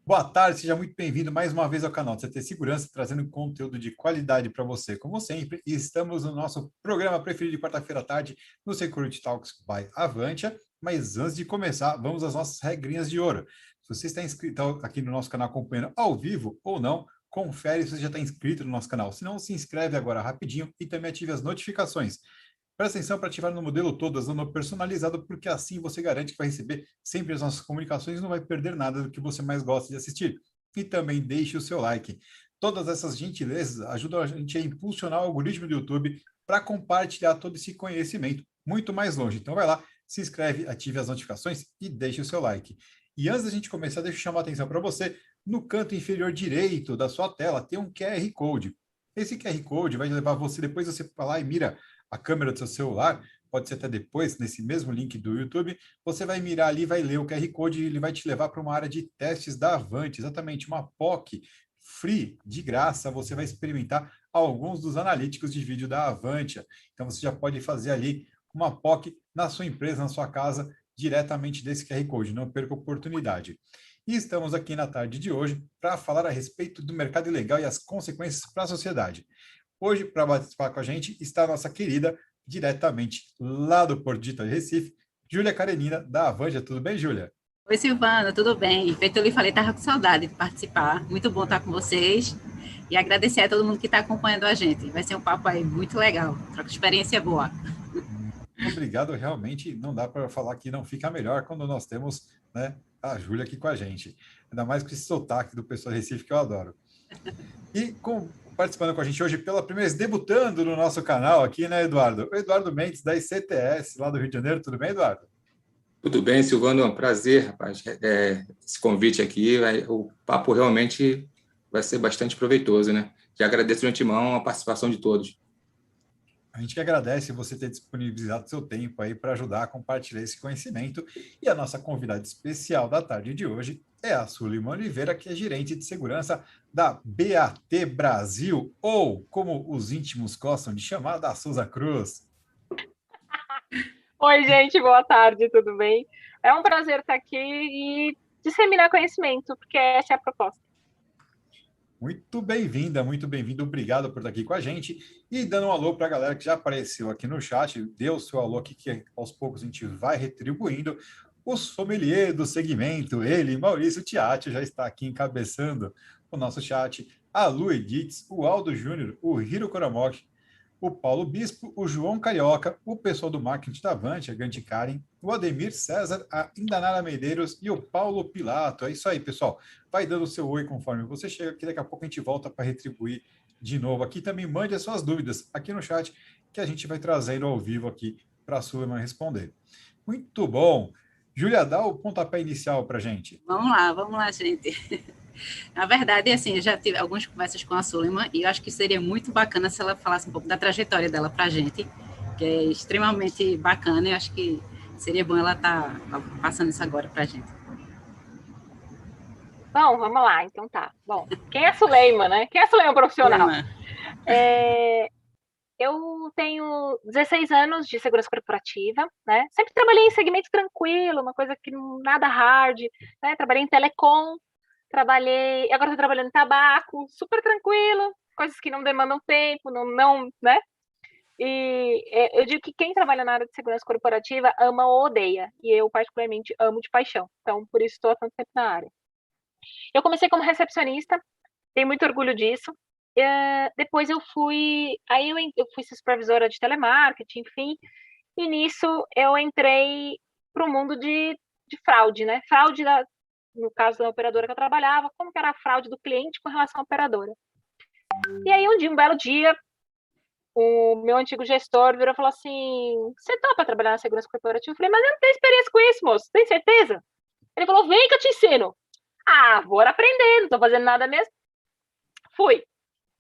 Boa tarde, seja muito bem-vindo mais uma vez ao canal do CT Segurança, trazendo conteúdo de qualidade para você, como sempre. E estamos no nosso programa preferido de quarta-feira à tarde, no Security Talks by Avantia. Mas antes de começar, vamos às nossas regrinhas de ouro. Se você está inscrito aqui no nosso canal acompanhando ao vivo ou não, confere se você já está inscrito no nosso canal. Se não, se inscreve agora rapidinho e também ative as notificações. Presta atenção para ativar no modelo todas, no personalizado, porque assim você garante que vai receber sempre as nossas comunicações e não vai perder nada do que você mais gosta de assistir. E também deixe o seu like. Todas essas gentilezas ajudam a gente a impulsionar o algoritmo do YouTube para compartilhar todo esse conhecimento muito mais longe. Então vai lá, se inscreve, ative as notificações e deixe o seu like. E antes da gente começar, deixa eu chamar a atenção para você. No canto inferior direito da sua tela tem um QR Code. Esse QR Code vai levar você, depois você para lá e mira a câmera do seu celular, pode ser até depois, nesse mesmo link do YouTube, você vai mirar ali, vai ler o QR Code e ele vai te levar para uma área de testes da Avante, exatamente, uma POC free, de graça, você vai experimentar alguns dos analíticos de vídeo da Avantia. Então, você já pode fazer ali uma POC na sua empresa, na sua casa, diretamente desse QR Code, não perca a oportunidade. E estamos aqui na tarde de hoje para falar a respeito do mercado ilegal e as consequências para a sociedade. Hoje, para participar com a gente, está a nossa querida, diretamente lá do Porto de Itaí, Recife, Júlia Karenina, da Avanja. Tudo bem, Júlia? Oi, Silvana, tudo bem? Feito eu lhe falei, estava com saudade de participar. Muito bom estar com vocês. E agradecer a todo mundo que está acompanhando a gente. Vai ser um papo aí muito legal. Troca de experiência boa. Obrigado, realmente não dá para falar que não fica melhor quando nós temos, né, a Júlia aqui com a gente. Ainda mais com esse sotaque do pessoal de Recife que eu adoro. E participando com a gente hoje pela primeira vez, debutando no nosso canal aqui, né, Eduardo? O Eduardo Mendes, da ICTS, lá do Rio de Janeiro. Tudo bem, Eduardo? Tudo bem, Silvano? É um prazer, rapaz, esse convite aqui. O papo realmente vai ser bastante proveitoso, né? Já agradeço de antemão a participação de todos. A gente que agradece você ter disponibilizado seu tempo aí para ajudar a compartilhar esse conhecimento. E a nossa convidada especial da tarde de hoje é a Sulima Oliveira, que é gerente de segurança da BAT Brasil, ou como os íntimos gostam de chamar, da Souza Cruz. Oi, gente, boa tarde, tudo bem? É um prazer estar aqui e disseminar conhecimento, porque essa é a proposta. Muito bem-vinda, muito bem-vindo. Obrigado por estar aqui com a gente. E dando um alô para a galera que já apareceu aqui no chat, deu o seu alô aqui, que aos poucos a gente vai retribuindo. O sommelier do segmento, ele, Maurício Tiati, já está aqui encabeçando o nosso chat. A Lu Edits, o Aldo Júnior, o Hiro Koramoki, o Paulo Bispo, o João Carioca, o pessoal do marketing da Avante, a Ganti Karen, o Ademir César, a Indanara Medeiros e o Paulo Pilato. É isso aí, pessoal. Vai dando o seu oi conforme você chega, que daqui a pouco a gente volta para retribuir de novo aqui. Também mande as suas dúvidas aqui no chat, que a gente vai trazendo ao vivo aqui para a Sullivan responder. Muito bom. Júlia, dá o pontapé inicial para a gente. Vamos lá, gente. Na verdade, assim, eu já tive algumas conversas com a Sulima e eu acho que seria muito bacana se ela falasse um pouco da trajetória dela para a gente, que é extremamente bacana e eu acho que seria bom ela estar passando isso agora para a gente. Bom, vamos lá, então tá. Bom, quem é Suleima, né? Quem é Suleima profissional? Eu tenho 16 anos de segurança corporativa, né? Sempre trabalhei em segmento tranquilo, uma coisa que nada hard, né? Trabalhei em telecom, agora estou trabalhando em tabaco, super tranquilo, coisas que não demandam tempo, não, né? E eu digo que quem trabalha na área de segurança corporativa ama ou odeia, e eu particularmente amo de paixão, então por isso estou há tanto tempo na área. Eu comecei como recepcionista, tenho muito orgulho disso. Depois eu fui supervisora de telemarketing, enfim, e nisso eu entrei para o mundo de fraude, né? No caso da operadora que eu trabalhava, como que era a fraude do cliente com relação à operadora. E aí um belo dia, o meu antigo gestor virou e falou assim: você topa trabalhar na segurança corporativa? Eu falei, mas eu não tenho experiência com isso, moço, tem certeza? Ele falou, vem que eu te ensino. Ah, bora aprender, não tô fazendo nada mesmo. Fui.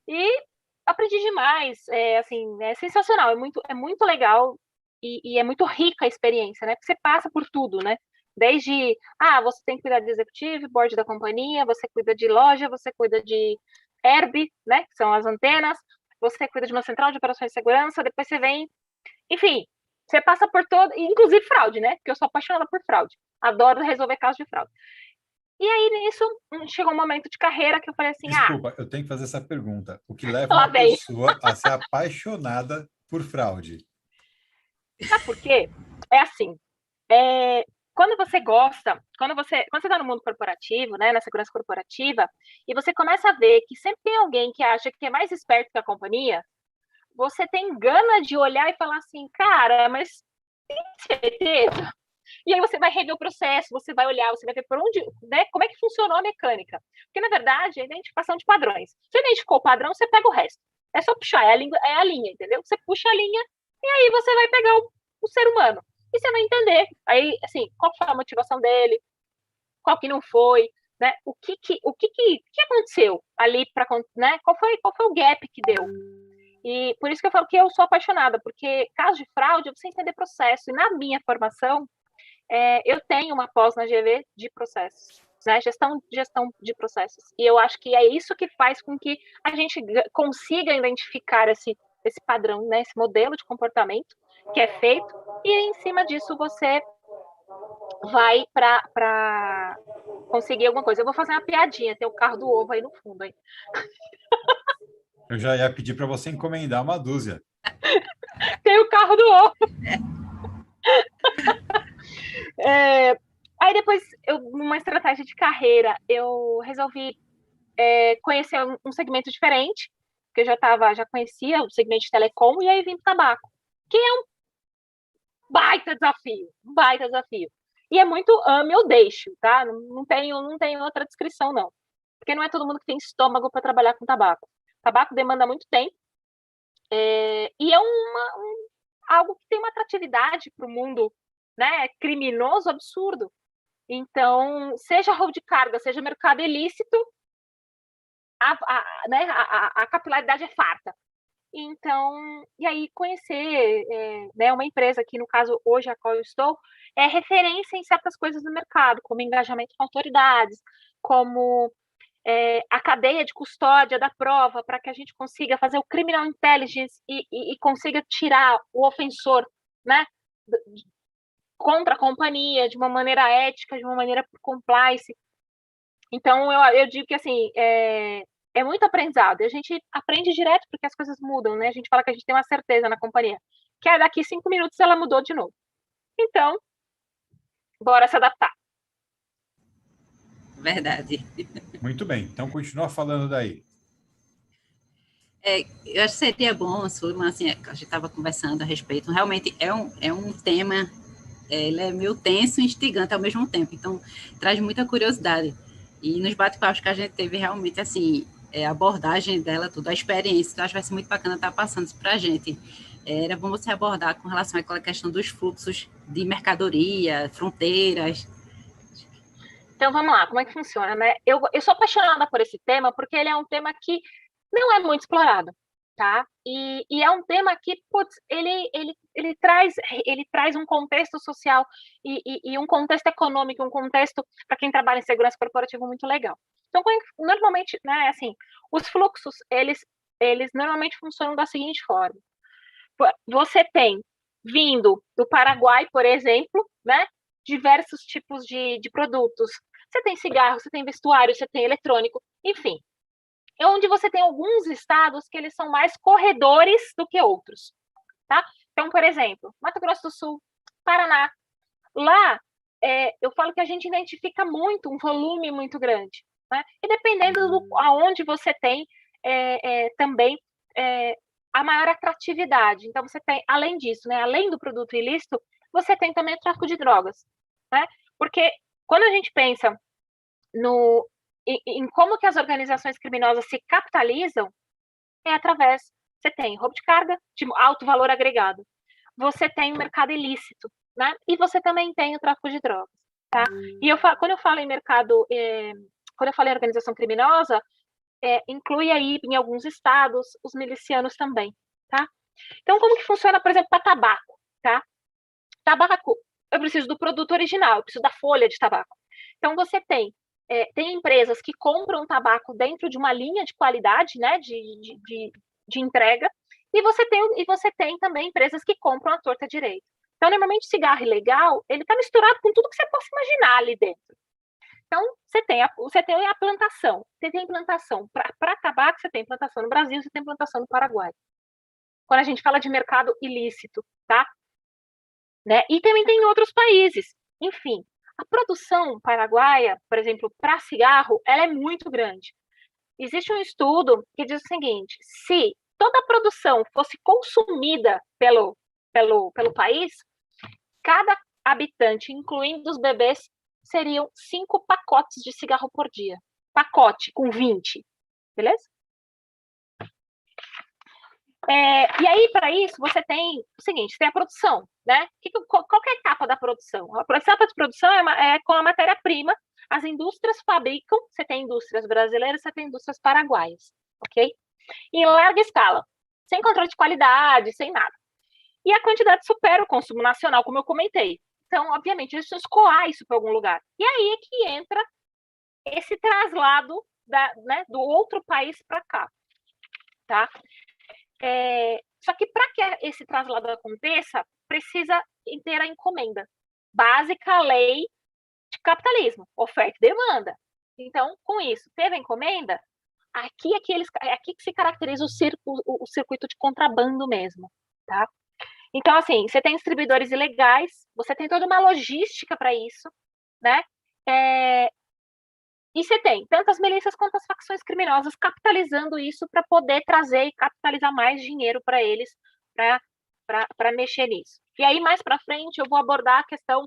E aprendi demais, assim, é sensacional, é muito legal e é muito rica a experiência, né? Porque você passa por tudo, né? Desde, você tem que cuidar de executivo, board da companhia, você cuida de loja, você cuida de ERB, né? Que são as antenas, você cuida de uma central de operações de segurança, depois você vem, enfim, você passa por todo, inclusive fraude, né? Porque eu sou apaixonada por fraude, adoro resolver casos de fraude. E aí, nisso, chegou um momento de carreira que eu falei assim, Desculpa, eu tenho que fazer essa pergunta. O que leva lá uma vem. pessoa a ser apaixonada por fraude? Sabe por quê? É assim, quando você gosta, quando você está no mundo corporativo, né, na segurança corporativa, e você começa a ver que sempre tem alguém que acha que é mais esperto que a companhia, você tem gana de olhar e falar assim, cara, mas tem certeza? E aí você vai rever o processo, você vai olhar, você vai ver por onde, né, como é que funcionou a mecânica. Porque, na verdade, é a identificação de padrões. Você identificou o padrão, você pega o resto. É só puxar, é a linha, entendeu? Você puxa a linha e aí você vai pegar o ser humano. E você vai entender. Aí, assim, qual foi a motivação dele, qual que não foi, né? O que aconteceu ali para, né? Qual foi o gap que deu? E por isso que eu falo que eu sou apaixonada, porque caso de fraude, você entender processo. E na minha formação, eu tenho uma pós na GV de processos, né? Gestão de processos. E eu acho que é isso que faz com que a gente consiga identificar esse padrão, né? Esse modelo de comportamento que é feito, e em cima disso você vai para conseguir alguma coisa. Eu vou fazer uma piadinha, tem o carro do ovo aí no fundo. Aí. Eu já ia pedir para você encomendar uma dúzia. Tem o carro do ovo. Aí depois, numa estratégia de carreira, eu resolvi conhecer um segmento diferente, porque eu já conhecia o segmento de telecom, e aí vim para o tabaco, que é um baita desafio. E é muito ame ou deixe, tá? Não tem outra descrição, não. Porque não é todo mundo que tem estômago para trabalhar com tabaco. Tabaco demanda muito tempo, e é algo que tem uma atratividade para o mundo, né, criminoso absurdo. Então, seja roubo de carga, seja mercado ilícito, a capilaridade é farta. Então, e aí conhecer né, uma empresa que, no caso, hoje a qual eu estou, é referência em certas coisas do mercado, como engajamento com autoridades, como a cadeia de custódia da prova, para que a gente consiga fazer o criminal intelligence e consiga tirar o ofensor, né, contra a companhia, de uma maneira ética, de uma maneira por compliance. Então, eu digo que, assim, é muito aprendizado. A gente aprende direto porque as coisas mudam, né? A gente fala que a gente tem uma certeza na companhia, que daqui 5 minutos ela mudou de novo. Então, bora se adaptar. Verdade. Muito bem, então continua falando daí. Eu acho que seria bom, Sullivan, assim, a gente estava conversando a respeito, realmente é um tema, ele é meio tenso e instigante ao mesmo tempo, então traz muita curiosidade. E nos bate-papos que a gente teve, realmente, assim, a abordagem dela, tudo, a experiência, então acho que vai ser muito bacana estar passando isso para a gente. Era bom você abordar com relação àquela questão dos fluxos de mercadoria, fronteiras. Então, vamos lá, como é que funciona, né? Eu sou apaixonada por esse tema porque ele é um tema que não é muito explorado, tá? E é um tema que, putz, ele traz um contexto social e um contexto econômico, um contexto para quem trabalha em segurança corporativa muito legal. Então, normalmente, né, assim, os fluxos, eles normalmente funcionam da seguinte forma. Você tem, vindo do Paraguai, por exemplo, né, diversos tipos de produtos. Você tem cigarro, você tem vestuário, você tem eletrônico, enfim. É onde você tem alguns estados que eles são mais corredores do que outros, tá? Então, por exemplo, Mato Grosso do Sul, Paraná. Lá, eu falo que a gente identifica muito, um volume muito grande, né? E dependendo do aonde você tem também a maior atratividade. Então, você tem, além disso, né, além do produto ilícito, você tem também o tráfico de drogas, né? Porque quando a gente pensa em como que as organizações criminosas se capitalizam, é através, você tem roubo de carga de alto valor agregado, você tem o mercado ilícito, né? E você também tem o tráfico de drogas, tá? E quando eu falo em mercado, quando eu falo em organização criminosa, inclui aí em alguns estados os milicianos também, tá? Então, como que funciona, por exemplo, para tabaco, tá? Tabaco, eu preciso do produto original, eu preciso da folha de tabaco. Então, você tem empresas que compram tabaco dentro de uma linha de qualidade, né, de entrega, e você tem também empresas que compram a torta direito. Então, normalmente, cigarro ilegal, ele está misturado com tudo que você possa imaginar ali dentro. Então, você tem a plantação. Você tem plantação para tabaco, você tem plantação no Brasil, você tem plantação no Paraguai. Quando a gente fala de mercado ilícito, tá? Né? E também tem em outros países. Enfim, a produção paraguaia, por exemplo, para cigarro, ela é muito grande. Existe um estudo que diz o seguinte: se toda a produção fosse consumida pelo país, cada habitante, incluindo os bebês, seriam 5 pacotes de cigarro por dia. Pacote com 20, beleza? E aí, para isso, você tem o seguinte: você tem a produção, né? Qual que é a etapa da produção? A etapa de produção é com a matéria-prima. As indústrias fabricam, você tem indústrias brasileiras, você tem indústrias paraguaias, ok? Em larga escala, sem controle de qualidade, sem nada. E a quantidade supera o consumo nacional, como eu comentei. Então, obviamente, eles precisam escoar isso para algum lugar. E aí é que entra esse traslado do outro país para cá, tá? Só que para que esse traslado aconteça, precisa ter a encomenda. Básica lei de capitalismo, oferta e demanda. Então, com isso, teve a encomenda, aqui que se caracteriza o circuito de contrabando mesmo, tá? Então, assim, você tem distribuidores ilegais, você tem toda uma logística para isso, né? E você tem tanto as milícias quanto as facções criminosas capitalizando isso para poder trazer e capitalizar mais dinheiro para eles, para mexer nisso. E aí, mais para frente, eu vou abordar a questão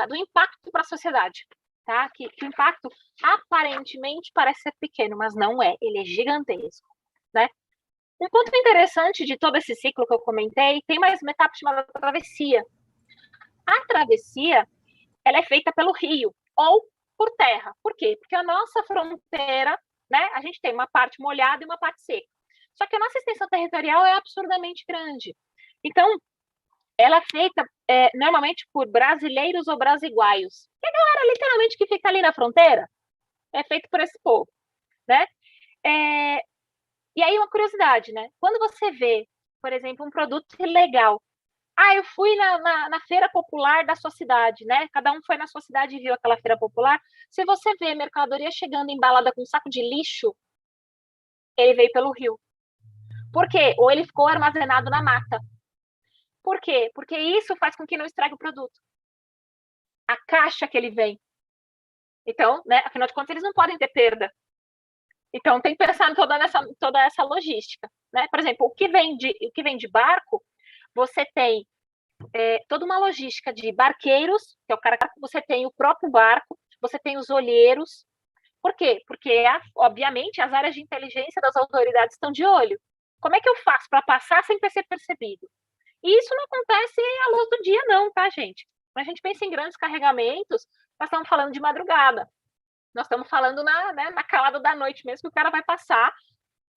do impacto para a sociedade, tá? Que o impacto aparentemente parece ser pequeno, mas não é, ele é gigantesco, né? Um ponto interessante de todo esse ciclo que eu comentei, tem mais uma etapa chamada travessia. A travessia, ela é feita pelo rio ou por terra. Por quê? Porque a nossa fronteira, né, a gente tem uma parte molhada e uma parte seca. Só que a nossa extensão territorial é absurdamente grande. Então, ela é feita normalmente por brasileiros ou brasiguaios. Que é a galera, literalmente, que fica ali na fronteira, é feito por esse povo, né? E aí, uma curiosidade, né? Quando você vê, por exemplo, um produto ilegal, eu fui na feira popular da sua cidade, né? Cada um foi na sua cidade e viu aquela feira popular. Se você vê mercadoria chegando embalada com um saco de lixo, ele veio pelo rio. Por quê? Ou ele ficou armazenado na mata. Por quê? Porque isso faz com que não estrague o produto. A caixa que ele vem. Então, né? Afinal de contas, eles não podem ter perda. Então, tem que pensar em toda essa logística, né? Por exemplo, o que vem de barco, você tem toda uma logística de barqueiros, que é o cara que você tem o próprio barco, você tem os olheiros. Por quê? Porque, obviamente, as áreas de inteligência das autoridades estão de olho. Como é que eu faço para passar sem ser percebido? E isso não acontece à luz do dia, não, tá, gente? Quando a gente pensa em grandes carregamentos, nós estamos falando de madrugada. Nós estamos falando na calada da noite mesmo, que o cara vai passar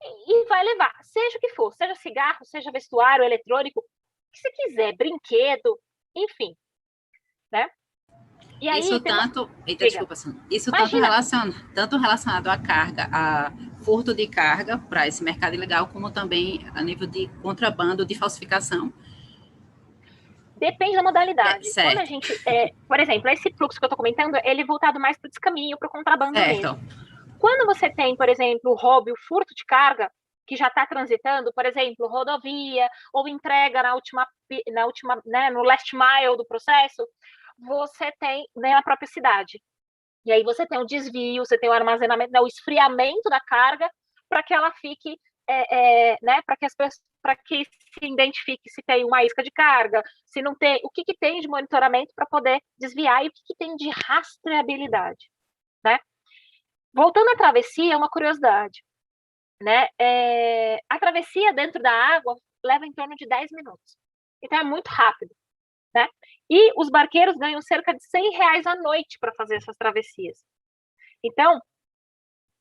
e vai levar, seja o que for, seja cigarro, seja vestuário, eletrônico, o que você quiser, brinquedo, enfim, né? E aí, isso desculpa, Sandra. Isso tanto relacionado à carga, a furto de carga para esse mercado ilegal, como também a nível de contrabando, de falsificação. Depende da modalidade. Quando a gente, por exemplo, esse fluxo que eu estou comentando, ele é voltado mais para o descaminho, para o contrabando mesmo. Quando você tem, por exemplo, o roubo e o furto de carga, que já está transitando, por exemplo, rodovia, ou entrega no last mile do processo, você tem na própria cidade. E aí você tem o desvio, você tem o armazenamento, o esfriamento da carga, para que ela fique, né, para que se identifique se tem uma isca de carga, se não tem, o que tem de monitoramento para poder desviar e o que tem de rastreabilidade, né? Voltando à travessia, uma curiosidade, né? A travessia dentro da água leva em torno de 10 minutos. Então, é muito rápido, né? E os barqueiros ganham cerca de R$100 à noite para fazer essas travessias. Então,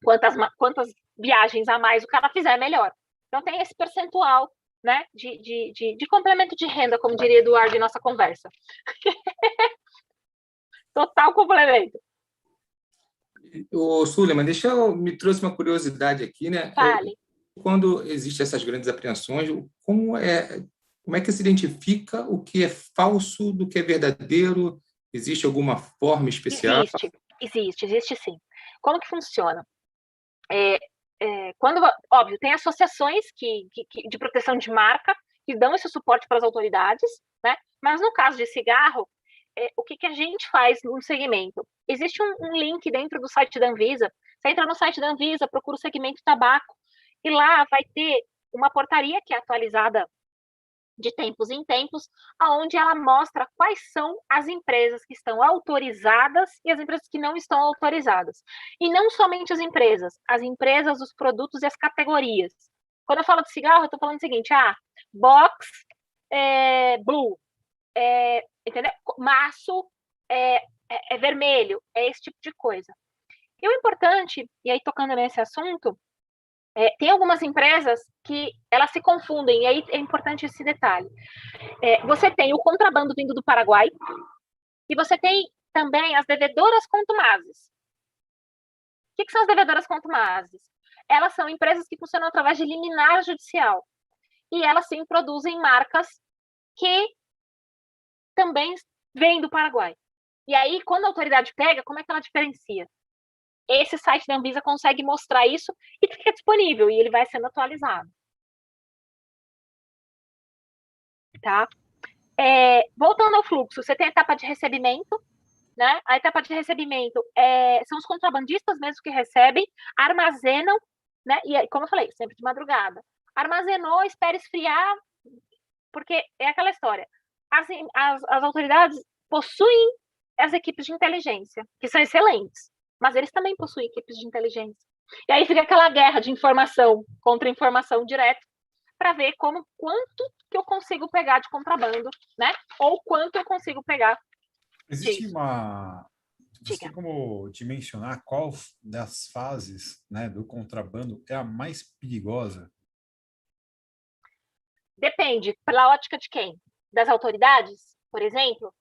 quantas viagens a mais o cara fizer, melhor. Então, tem esse percentual, né, de complemento de renda, como diria Eduardo em nossa conversa. Total complemento. Ô, Suleiman, me trouxe uma curiosidade aqui, né? Fale. Quando existem essas grandes apreensões, como é que se identifica o que é falso do que é verdadeiro? Existe alguma forma especial? Existe sim. Como que funciona? Quando, óbvio, tem associações de proteção de marca que dão esse suporte para as autoridades, né? Mas no caso de cigarro, o que a gente faz no segmento? Existe um link dentro do site da Anvisa. Você entra no site da Anvisa, procura o segmento tabaco, e lá vai ter uma portaria que é atualizada de tempos em tempos, onde ela mostra quais são as empresas que estão autorizadas e as empresas que não estão autorizadas. E não somente as empresas, os produtos e as categorias. Quando eu falo de cigarro, eu estou falando o seguinte, box, blue, entendeu? Maço, vermelho, esse tipo de coisa. E o importante, e aí tocando nesse assunto, tem algumas empresas que elas se confundem, e aí é importante esse detalhe. Você tem o contrabando vindo do Paraguai, e você tem também as devedoras contumazes. O que são as devedoras contumazes? Elas são empresas que funcionam através de liminar judicial, e elas sim produzem marcas que também vêm do Paraguai. E aí, quando a autoridade pega, como é que ela diferencia? Esse site da Anvisa consegue mostrar isso e fica disponível, e ele vai sendo atualizado. Tá? Voltando ao fluxo, você tem a etapa de recebimento, né? A etapa de recebimento são os contrabandistas mesmo que recebem, armazenam, né? E como eu falei, sempre de madrugada. Armazenou, espera esfriar, porque é aquela história. As autoridades possuem as equipes de inteligência, que são excelentes, mas eles também possuem equipes de inteligência. E aí fica aquela guerra de informação contra informação direto para ver quanto que eu consigo pegar de contrabando, né? Ou quanto eu consigo pegar. Existe Você tem como dimensionar qual das fases, né, do contrabando é a mais perigosa? Depende. Pela ótica de quem? Das autoridades, por exemplo?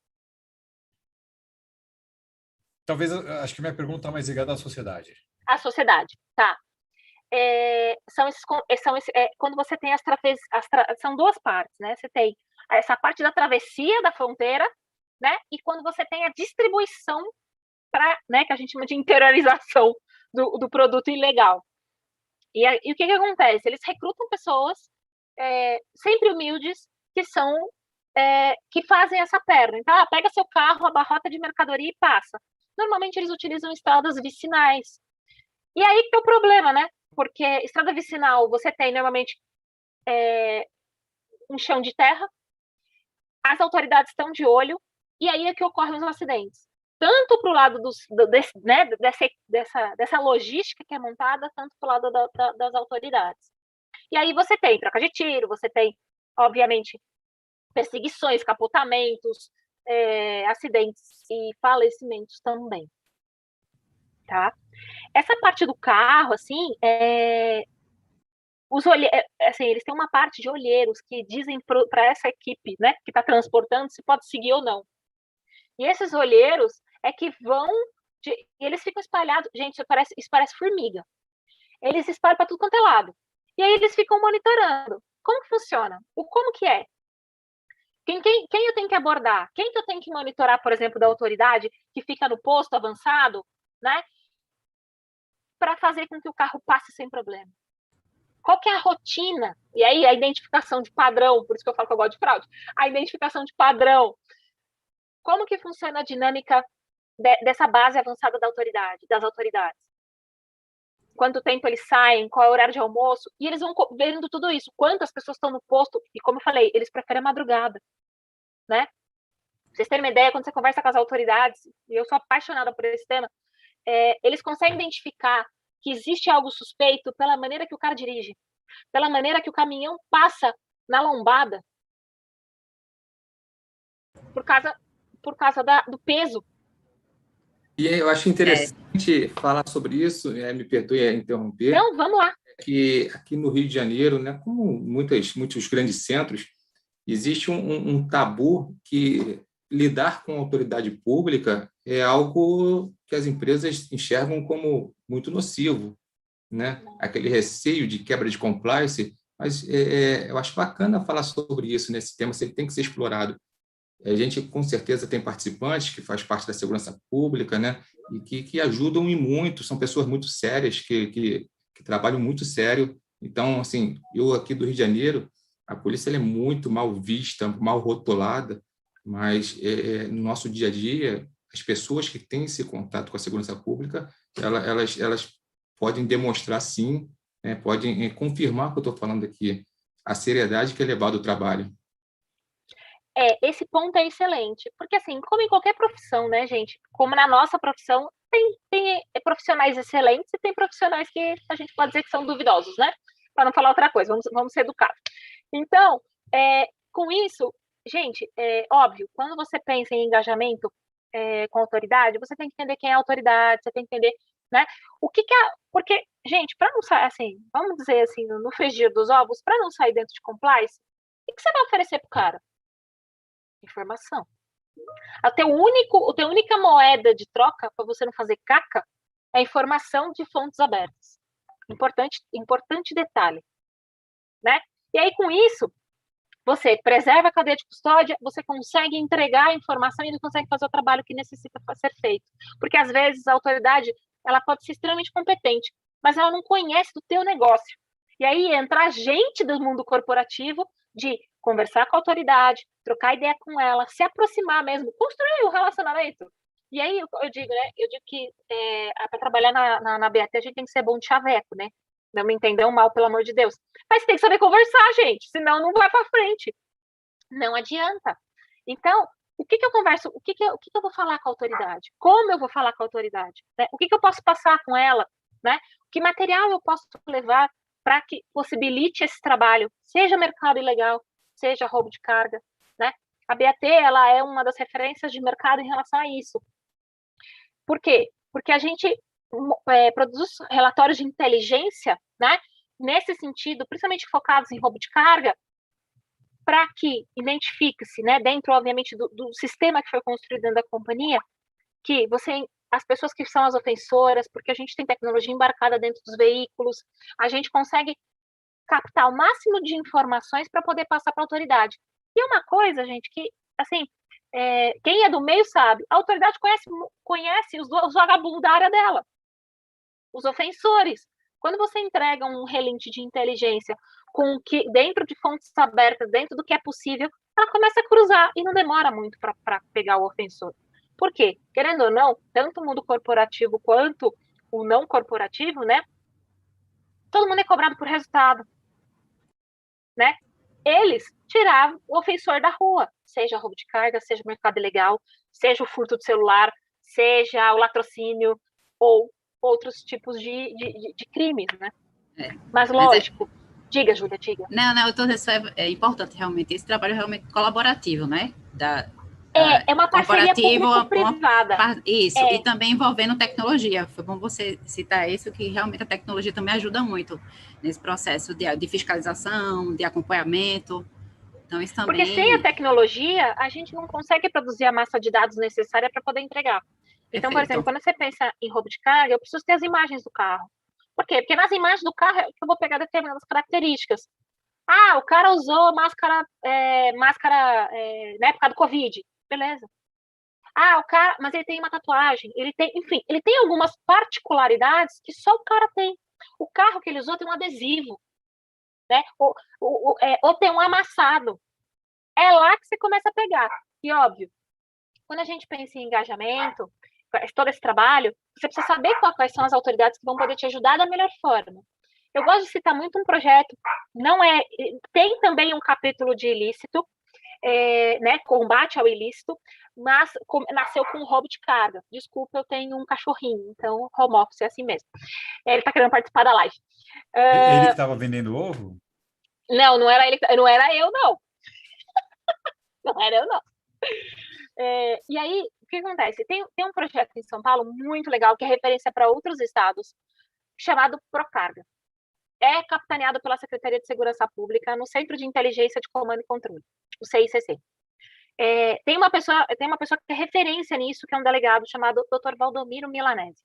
Talvez, acho que minha pergunta está mais ligada à sociedade. A sociedade, tá. Quando você tem são duas partes, né? Você tem essa parte da travessia da fronteira, né? E quando você tem a distribuição né, que a gente chama de interiorização do produto ilegal. E o que acontece? Eles recrutam pessoas sempre humildes que fazem essa perna. Então, pega seu carro, abarrota de mercadoria e passa. Normalmente eles utilizam estradas vicinais. E aí que é o problema, né? Porque estrada vicinal, você tem normalmente um chão de terra, as autoridades estão de olho, e aí é que ocorrem os acidentes. Tanto para o lado dessa logística que é montada, tanto para o lado das autoridades. E aí você tem troca de tiro, você tem, obviamente, perseguições, capotamentos, acidentes e falecimentos também. Tá? Essa parte do carro, assim, eles têm uma parte de olheiros que dizem para essa equipe, né, que está transportando, se pode seguir ou não. E esses olheiros que vão, e eles ficam espalhados, gente, isso parece formiga. Eles espalham para tudo quanto é lado. E aí eles ficam monitorando. Como que funciona? Como que é? Quem eu tenho que abordar? Quem que eu tenho que monitorar, por exemplo, da autoridade que fica no posto avançado, né? Para fazer com que o carro passe sem problema. Qual que é a rotina? E aí a identificação de padrão, por isso que eu falo que eu gosto de fraude. A identificação de padrão. Como que funciona a dinâmica dessa base avançada das autoridades? Quanto tempo eles saem, qual é o horário de almoço, e eles vão vendo tudo isso. Quantas pessoas estão no posto, e como eu falei, eles preferem a madrugada, né? Pra vocês terem uma ideia, quando você conversa com as autoridades, e eu sou apaixonada por esse tema, eles conseguem identificar que existe algo suspeito pela maneira que o cara dirige, pela maneira que o caminhão passa na lombada, por causa do peso. E eu acho interessante falar sobre isso, me perdoe interromper. Não, vamos lá. Que aqui no Rio de Janeiro, né, como muitos grandes centros, existe um tabu que lidar com a autoridade pública é algo que as empresas enxergam como muito nocivo, né? Aquele receio de quebra de compliance, mas eu acho bacana falar sobre isso nesse tema, ele tem que ser explorado. A gente, com certeza, tem participantes que faz parte da segurança pública, né? E que ajudam e muito, são pessoas muito sérias, que trabalham muito sério. Então, assim, eu aqui do Rio de Janeiro, a polícia ela é muito mal vista, mal rotulada, mas no nosso dia a dia, as pessoas que têm esse contato com a segurança pública, elas podem demonstrar, sim, né? Podem confirmar o que eu estou falando aqui, a seriedade que é levado ao trabalho. Esse ponto é excelente, porque assim, como em qualquer profissão, né, gente, como na nossa profissão, tem profissionais excelentes e tem profissionais que a gente pode dizer que são duvidosos, né, para não falar outra coisa, vamos ser educados. Então, com isso, gente, óbvio, quando você pensa em engajamento com autoridade, você tem que entender quem é a autoridade, você tem que entender, né, porque, gente, para não sair, assim, vamos dizer assim, no frigir dos ovos, para não sair dentro de compliance, o que você vai oferecer pro cara? Informação. A tua única moeda de troca para você não fazer caca é informação de fontes abertas. Importante detalhe, né? E aí com isso você preserva a cadeia de custódia, você consegue entregar a informação e ele consegue fazer o trabalho que necessita ser feito. Porque às vezes a autoridade ela pode ser extremamente competente, mas ela não conhece do teu negócio. E aí entra a gente do mundo corporativo de conversar com a autoridade, trocar ideia com ela, se aproximar mesmo, construir um relacionamento. E aí eu digo, né? Eu digo que para trabalhar na BAT a gente tem que ser bom de chaveco, né? Não me entendam mal, pelo amor de Deus. Mas tem que saber conversar, gente, senão não vai para frente. Não adianta. Então, o que eu converso? O que eu vou falar com a autoridade? Como eu vou falar com a autoridade? Né? O que eu posso passar com ela? Né? Que material eu posso levar para que possibilite esse trabalho, seja mercado ilegal, seja roubo de carga, né? A BAT, ela é uma das referências de mercado em relação a isso. Por quê? Porque a gente produz relatórios de inteligência, né? Nesse sentido, principalmente focados em roubo de carga, para que identifique-se, né, dentro, obviamente, do sistema que foi construído dentro da companhia, que as pessoas que são as ofensoras, porque a gente tem tecnologia embarcada dentro dos veículos, a gente consegue captar o máximo de informações para poder passar para a autoridade. E é uma coisa, gente, que, assim, quem é do meio sabe, a autoridade conhece os vagabundos da área dela, os ofensores. Quando você entrega um relente de inteligência com que dentro de fontes abertas, dentro do que é possível, ela começa a cruzar e não demora muito para pegar o ofensor. Por quê? Querendo ou não, tanto o mundo corporativo quanto o não corporativo, né? Todo mundo é cobrado por resultado, né? Eles tiravam o ofensor da rua, seja roubo de carga, seja mercado ilegal, seja o furto de celular, seja o latrocínio ou outros tipos de crimes, né? Mas lógico, diga, Júlia, diga. Não, eu tô dizendo, é importante realmente, esse trabalho é realmente colaborativo, né? É uma parceria público-privada. Isso, e também envolvendo tecnologia. Foi bom você citar isso, que realmente a tecnologia também ajuda muito nesse processo de fiscalização, de acompanhamento. Então, isso também... Porque sem a tecnologia, a gente não consegue produzir a massa de dados necessária para poder entregar. Então, por exemplo, quando você pensa em roubo de carga, eu preciso ter as imagens do carro. Por quê? Porque nas imagens do carro eu vou pegar determinadas características. Ah, o cara usou máscara na época do Covid. Beleza. Ah, o cara, mas ele tem uma tatuagem, ele tem algumas particularidades que só o cara tem. O carro que ele usou tem um adesivo, né? Ou tem um amassado. É lá que você começa a pegar. E óbvio, quando a gente pensa em engajamento, todo esse trabalho, você precisa saber quais são as autoridades que vão poder te ajudar da melhor forma. Eu gosto de citar muito um projeto, tem também um capítulo de ilícito, né, combate ao ilícito, mas nasceu com roubo de carga. Desculpa, eu tenho um cachorrinho, então home office é assim mesmo. Ele está querendo participar da live. Ele que estava vendendo ovo? Não era ele, não era eu, não. Não era eu, não. E aí, o que acontece? Tem um projeto em São Paulo muito legal, que é referência para outros estados, chamado Procarga. É capitaneado pela Secretaria de Segurança Pública no Centro de Inteligência de Comando e Controle, o CICC. Tem uma pessoa que é referência nisso, que é um delegado chamado Dr. Valdomiro Milanese.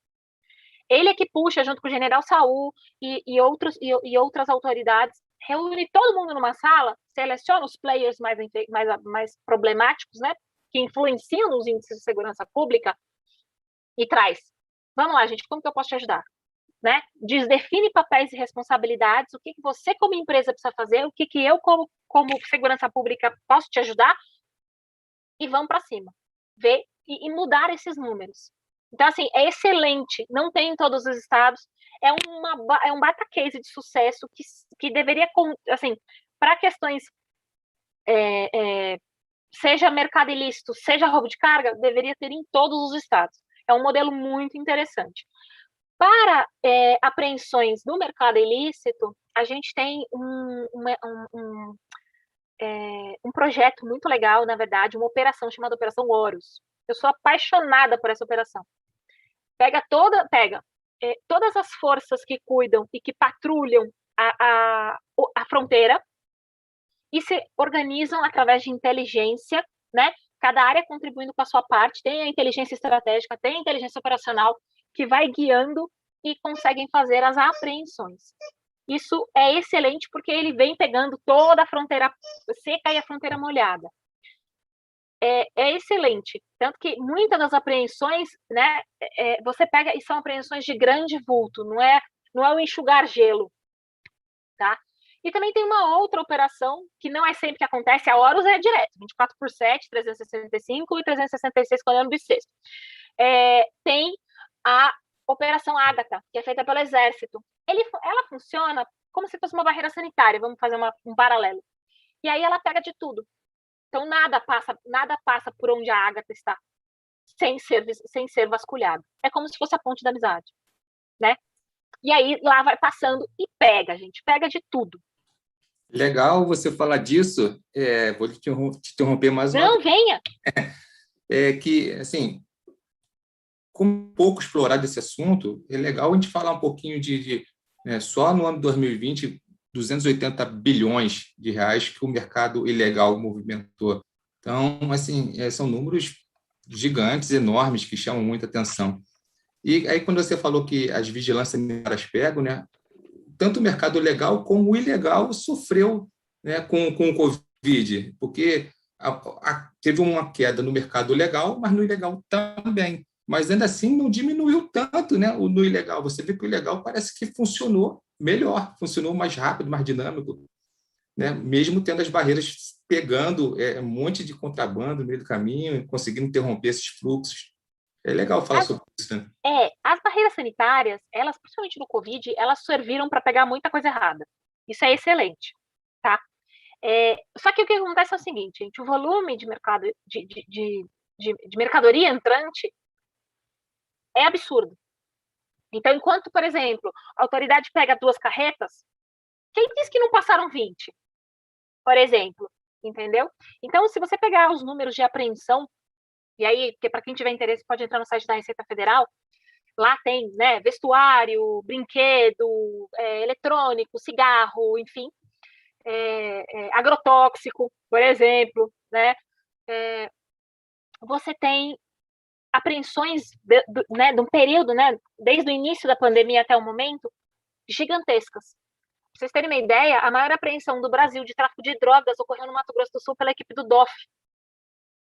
Ele é que puxa, junto com o general Saul e outras autoridades, reúne todo mundo numa sala, seleciona os players mais problemáticos, né, que influenciam nos índices de segurança pública e traz. Vamos lá, gente, como que eu posso te ajudar? Né? Define papéis e responsabilidades, o que você como empresa precisa fazer, o que eu como segurança pública posso te ajudar, e vamos para cima. Ver e mudar esses números. Então, assim, é excelente, não tem em todos os estados, é um bata case de sucesso que deveria, assim, para questões seja mercado ilícito, seja roubo de carga, deveria ter em todos os estados. É um modelo muito interessante. Para apreensões no mercado ilícito, a gente tem um projeto muito legal, na verdade, uma operação chamada Operação Horus. Eu sou apaixonada por essa operação. Pega todas as forças que cuidam e que patrulham a fronteira e se organizam através de inteligência, né? Cada área contribuindo com a sua parte, tem a inteligência estratégica, tem a inteligência operacional, que vai guiando e conseguem fazer as apreensões. Isso é excelente porque ele vem pegando toda a fronteira seca e a fronteira molhada. É excelente. Tanto que muitas das apreensões, né, você pega e são apreensões de grande vulto, não é o enxugar gelo, tá? E também tem uma outra operação que não é sempre que acontece, a Horus é direto, 24/7, 365 e 366 quando é no bissexto. Tem a Operação Ágata, que é feita pelo Exército. Ela funciona como se fosse uma barreira sanitária, vamos fazer um paralelo. E aí ela pega de tudo. Então nada passa por onde a Ágata está, sem ser vasculhado. É como se fosse a ponte da amizade, né? E aí lá vai passando e pega, gente, pega de tudo. Legal você falar disso. Vou te interromper mais uma vez. Não, venha! Que, assim, como pouco explorado esse assunto, é legal a gente falar um pouquinho só no ano de 2020, 280 bilhões de reais que o mercado ilegal movimentou. Então, assim, são números gigantes, enormes, que chamam muita atenção. E aí, quando você falou que as vigilâncias sanitárias pegam, né, tanto o mercado legal como o ilegal sofreu, né, com o Covid, porque teve uma queda no mercado legal, mas no ilegal também. Mas ainda assim não diminuiu tanto, né, no ilegal. Você vê que o ilegal parece que funcionou melhor, funcionou mais rápido, mais dinâmico, né, mesmo tendo as barreiras pegando um monte de contrabando no meio do caminho, conseguindo interromper esses fluxos. É legal falar sobre isso, né? As barreiras sanitárias, elas, principalmente no Covid, elas serviram para pegar muita coisa errada. Isso é excelente, tá? Só que o que acontece é o seguinte, gente, o volume de mercado de mercadoria entrante é absurdo. Então, enquanto, por exemplo, a autoridade pega 2 carretas, quem diz que não passaram 20? Por exemplo, entendeu? Então, se você pegar os números de apreensão, e aí, porque para quem tiver interesse pode entrar no site da Receita Federal, lá tem, né, vestuário, brinquedo, eletrônico, cigarro, enfim, agrotóxico, por exemplo, né? Você tem apreensões de um período, né, desde o início da pandemia até o momento, gigantescas. Pra vocês terem uma ideia, a maior apreensão do Brasil de tráfico de drogas ocorreu no Mato Grosso do Sul pela equipe do DOF,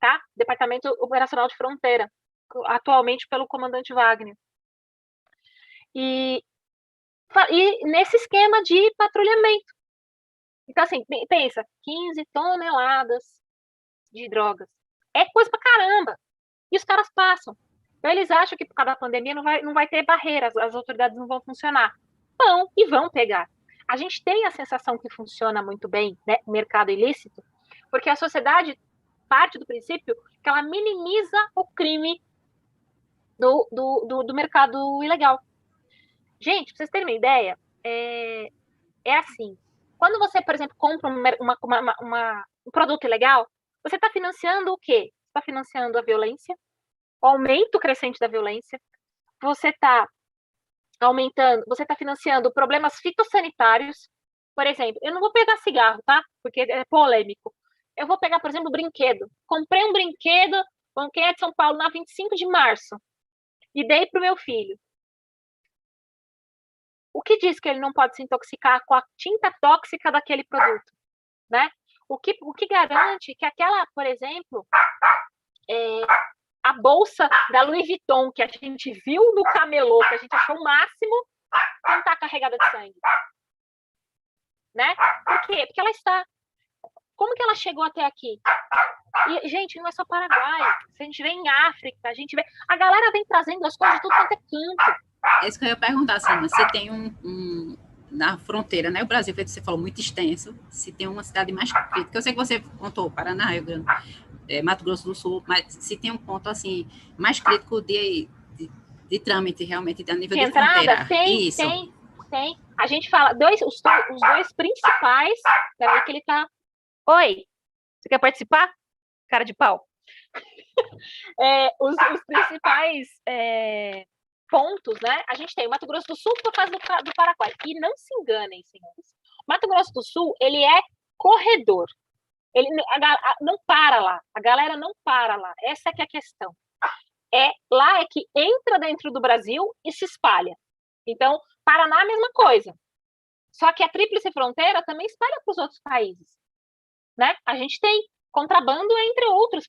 tá? Departamento Operacional de Fronteira, atualmente pelo comandante Wagner. E nesse esquema de patrulhamento. Então, assim, pensa, 15 toneladas de drogas. É coisa pra caramba. E os caras passam. Então, eles acham que por causa da pandemia não vai ter barreiras, as autoridades não vão funcionar. Vão pegar. A gente tem a sensação que funciona muito bem, né, o mercado ilícito, porque a sociedade parte do princípio que ela minimiza o crime do mercado ilegal. Gente, pra vocês terem uma ideia, é assim, quando você, por exemplo, compra um produto ilegal, você está financiando o quê? Você está financiando a violência, o aumento crescente da violência, você está financiando problemas fitossanitários. Por exemplo, eu não vou pegar cigarro, tá? Porque é polêmico. Eu vou pegar, por exemplo, brinquedo. Comprei um brinquedo, quem é de São Paulo, na 25 de março, e dei para o meu filho. O que diz que ele não pode se intoxicar com a tinta tóxica daquele produto, né? O que garante que aquela, por exemplo, a bolsa da Louis Vuitton, que a gente viu no camelô, que a gente achou o máximo, não está carregada de sangue? Né? Por quê? Porque ela está. Como que ela chegou até aqui? E, gente, não é só Paraguai. Se a gente vê em África, a gente vê. A galera vem trazendo as coisas de tudo quanto é canto. É isso que eu ia perguntar, Sandra. Se tem na fronteira, né? O Brasil, que você falou, muito extenso. Se tem uma cidade mais crítica. Eu sei que você contou Paraná, Rio Grande, Mato Grosso do Sul, mas se tem um ponto assim mais crítico de trâmite realmente a nível de entrada, fronteira. Tem. A gente fala os dois principais. Peraí que ele tá. Oi, você quer participar? Cara de pau. Os principais pontos, né? A gente tem o Mato Grosso do Sul por causa do Paraguai. E não se enganem, senhores. O Mato Grosso do Sul, ele é corredor. Ele não para lá. A galera não para lá. Essa que é a questão. Lá é que entra dentro do Brasil e se espalha. Então, Paraná, a mesma coisa. Só que a tríplice fronteira também espalha para os outros países. Né? A gente tem contrabando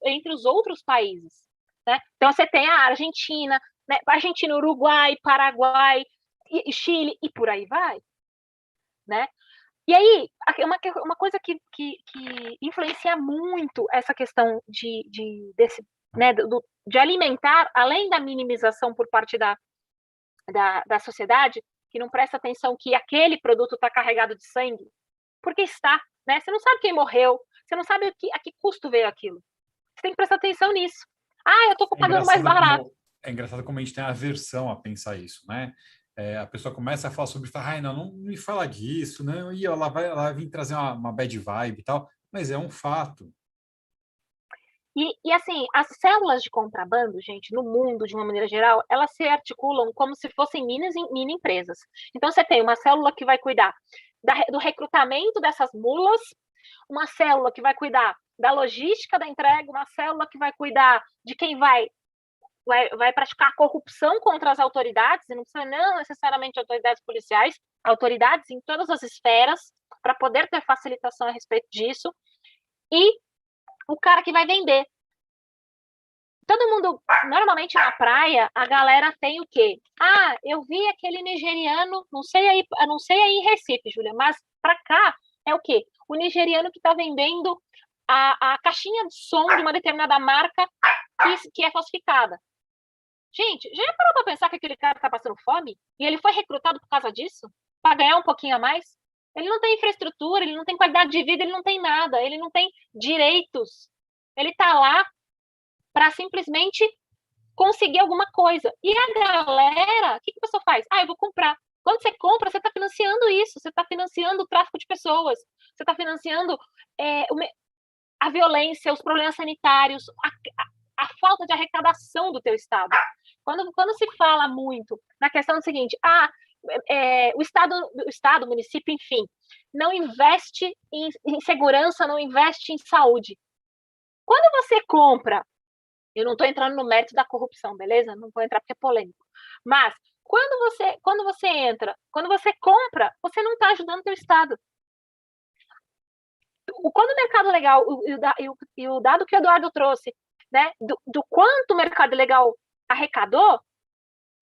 entre os outros países. Né? Então, você tem a Argentina, né? Argentina, Uruguai, Paraguai, Chile, e por aí vai. Né? E aí, uma coisa que influencia muito essa questão de alimentar, além da minimização por parte da sociedade, que não presta atenção que aquele produto está carregado de sangue, porque está, né? Você não sabe quem morreu, você não sabe a que custo veio aquilo. Você tem que prestar atenção nisso. Eu estou pagando mais barato. É engraçado como a gente tem aversão a pensar isso, né? A pessoa começa a falar sobre, não me fala disso, né? E ela vai vir trazer uma bad vibe e tal, mas é um fato. E assim, as células de contrabando, gente, no mundo, de uma maneira geral, elas se articulam como se fossem mini empresas. Então, você tem uma célula que vai cuidar do recrutamento dessas mulas, uma célula que vai cuidar da logística da entrega, uma célula que vai cuidar de quem vai praticar corrupção contra as autoridades, e não precisa não necessariamente autoridades policiais, autoridades em todas as esferas, para poder ter facilitação a respeito disso, e o cara que vai vender. Todo mundo, normalmente na praia, a galera tem o quê? Eu vi aquele nigeriano, não sei aí em Recife, Júlia, mas para cá é o quê? O nigeriano que está vendendo a caixinha de som de uma determinada marca que é falsificada. Gente, já parou para pensar que aquele cara está passando fome? E ele foi recrutado por causa disso? Para ganhar um pouquinho a mais? Ele não tem infraestrutura, ele não tem qualidade de vida, ele não tem nada, ele não tem direitos. Ele está lá para simplesmente conseguir alguma coisa. E a galera, o que a pessoa faz? Eu vou comprar. Quando você compra, você está financiando isso, você está financiando o tráfico de pessoas, você está financiando a violência, os problemas sanitários, a falta de arrecadação do teu Estado. Quando se fala muito na questão do seguinte, o Estado, o município, enfim, não investe em segurança, não investe em saúde. Quando você compra, eu não estou entrando no mérito da corrupção, beleza? Não vou entrar porque é polêmico. Mas, quando você compra, você não está ajudando o teu Estado. Quando o Mercado Legal, e o dado que o Eduardo trouxe, né, do quanto o Mercado Legal arrecadou,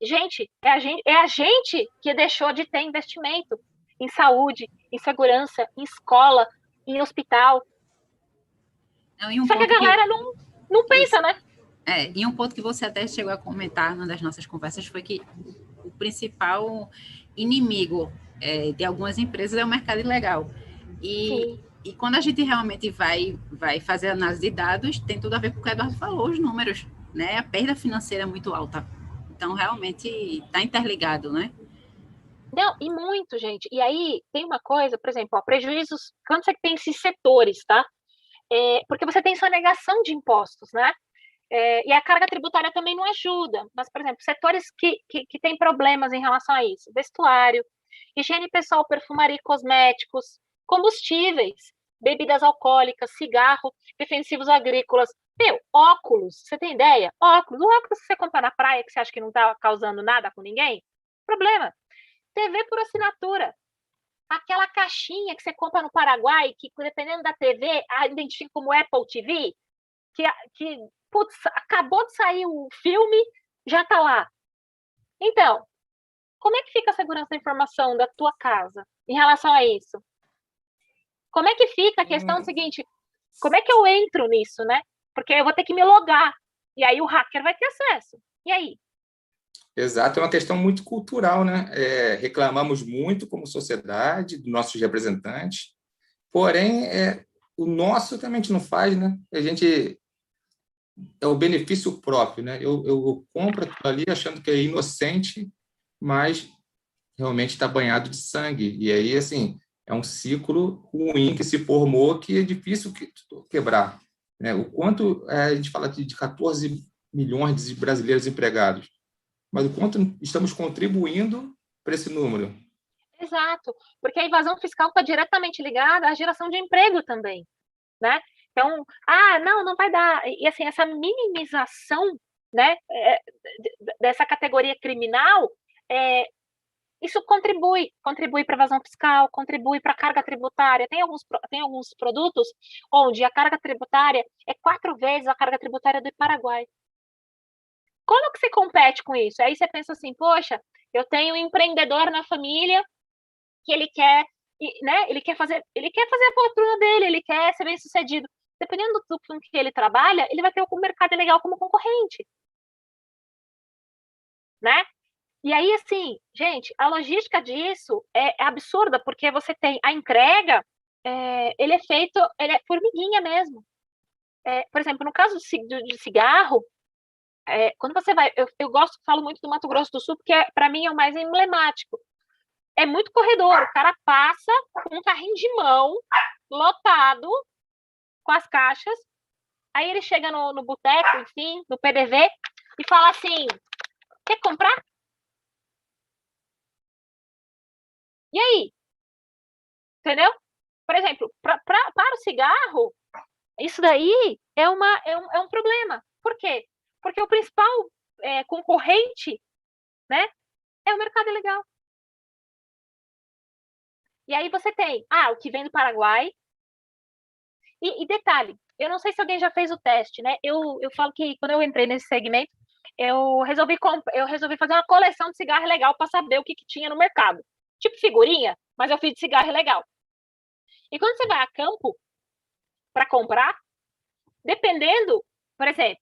gente, é a gente que deixou de ter investimento em saúde, em segurança, em escola, em hospital. Só que a galera não pensa, né? E um ponto que você até chegou a comentar numa das nossas conversas foi que o principal inimigo de algumas empresas é o mercado ilegal. E quando a gente realmente vai fazer análise de dados, tem tudo a ver com o que o Eduardo falou, os números, né? A perda financeira é muito alta. Então, realmente, está interligado, né? Não, e muito, gente. E aí, tem uma coisa, por exemplo, prejuízos, quando você tem esses setores, tá? Porque você tem sonegação de impostos, né? E a carga tributária também não ajuda. Mas, por exemplo, setores que têm problemas em relação a isso, vestuário, higiene pessoal, perfumaria e cosméticos, combustíveis, bebidas alcoólicas, cigarro, defensivos agrícolas, óculos, você tem ideia? Óculos, o óculos que você compra na praia, que você acha que não está causando nada com ninguém, problema. TV por assinatura. aquela caixinha que você compra no Paraguai, que dependendo da TV, identifica como Apple TV, que putz, acabou de sair o filme, já está lá. Então, como é que fica a segurança da informação da tua casa em relação a isso? Como é que fica a questão seguinte, como é que eu entro nisso, né? Porque eu vou ter que me logar, e aí o hacker vai ter acesso. E aí? Exato, é uma questão muito cultural, né? Reclamamos muito como sociedade, dos nossos representantes, porém, o nosso também a gente não faz, né? A gente é o benefício próprio, né? Eu compro aquilo ali achando que é inocente, mas realmente está banhado de sangue. E aí, assim, é um ciclo ruim que se formou que é difícil quebrar, né? O quanto a gente fala de 14 milhões de brasileiros empregados, mas o quanto estamos contribuindo para esse número. Exato, porque a evasão fiscal está diretamente ligada à geração de emprego também, né? Então, não vai dar. E assim, essa minimização, né, dessa categoria criminal, isso contribui para a evasão fiscal, contribui para a carga tributária. Tem alguns produtos onde a carga tributária é 4 vezes a carga tributária do Paraguai. Como que você compete com isso? Aí você pensa assim, poxa, eu tenho um empreendedor na família que ele quer, né? Ele quer fazer a fortuna dele, ele quer ser bem sucedido. Dependendo do que ele trabalha, ele vai ter o mercado legal como concorrente, né? E aí, assim, gente, a logística disso é absurda, porque você tem a entrega, ele é formiguinha mesmo. Por exemplo, no caso de cigarro, quando você vai, eu falo muito do Mato Grosso do Sul, porque para mim é o mais emblemático. É muito corredor, o cara passa com um carrinho de mão, lotado, com as caixas, aí ele chega no boteco, enfim, no PDV, e fala assim, quer comprar? E aí? Entendeu? Por exemplo, para o cigarro, isso daí é um problema. Por quê? Porque o principal concorrente, né, é o mercado ilegal. E aí você tem, o que vem do Paraguai. E detalhe, eu não sei se alguém já fez o teste, né? Eu falo que quando eu entrei nesse segmento, eu resolvi fazer uma coleção de cigarro legal para saber o que tinha no mercado. Tipo figurinha, mas eu fiz de cigarro legal. E quando você vai a campo para comprar, dependendo, por exemplo,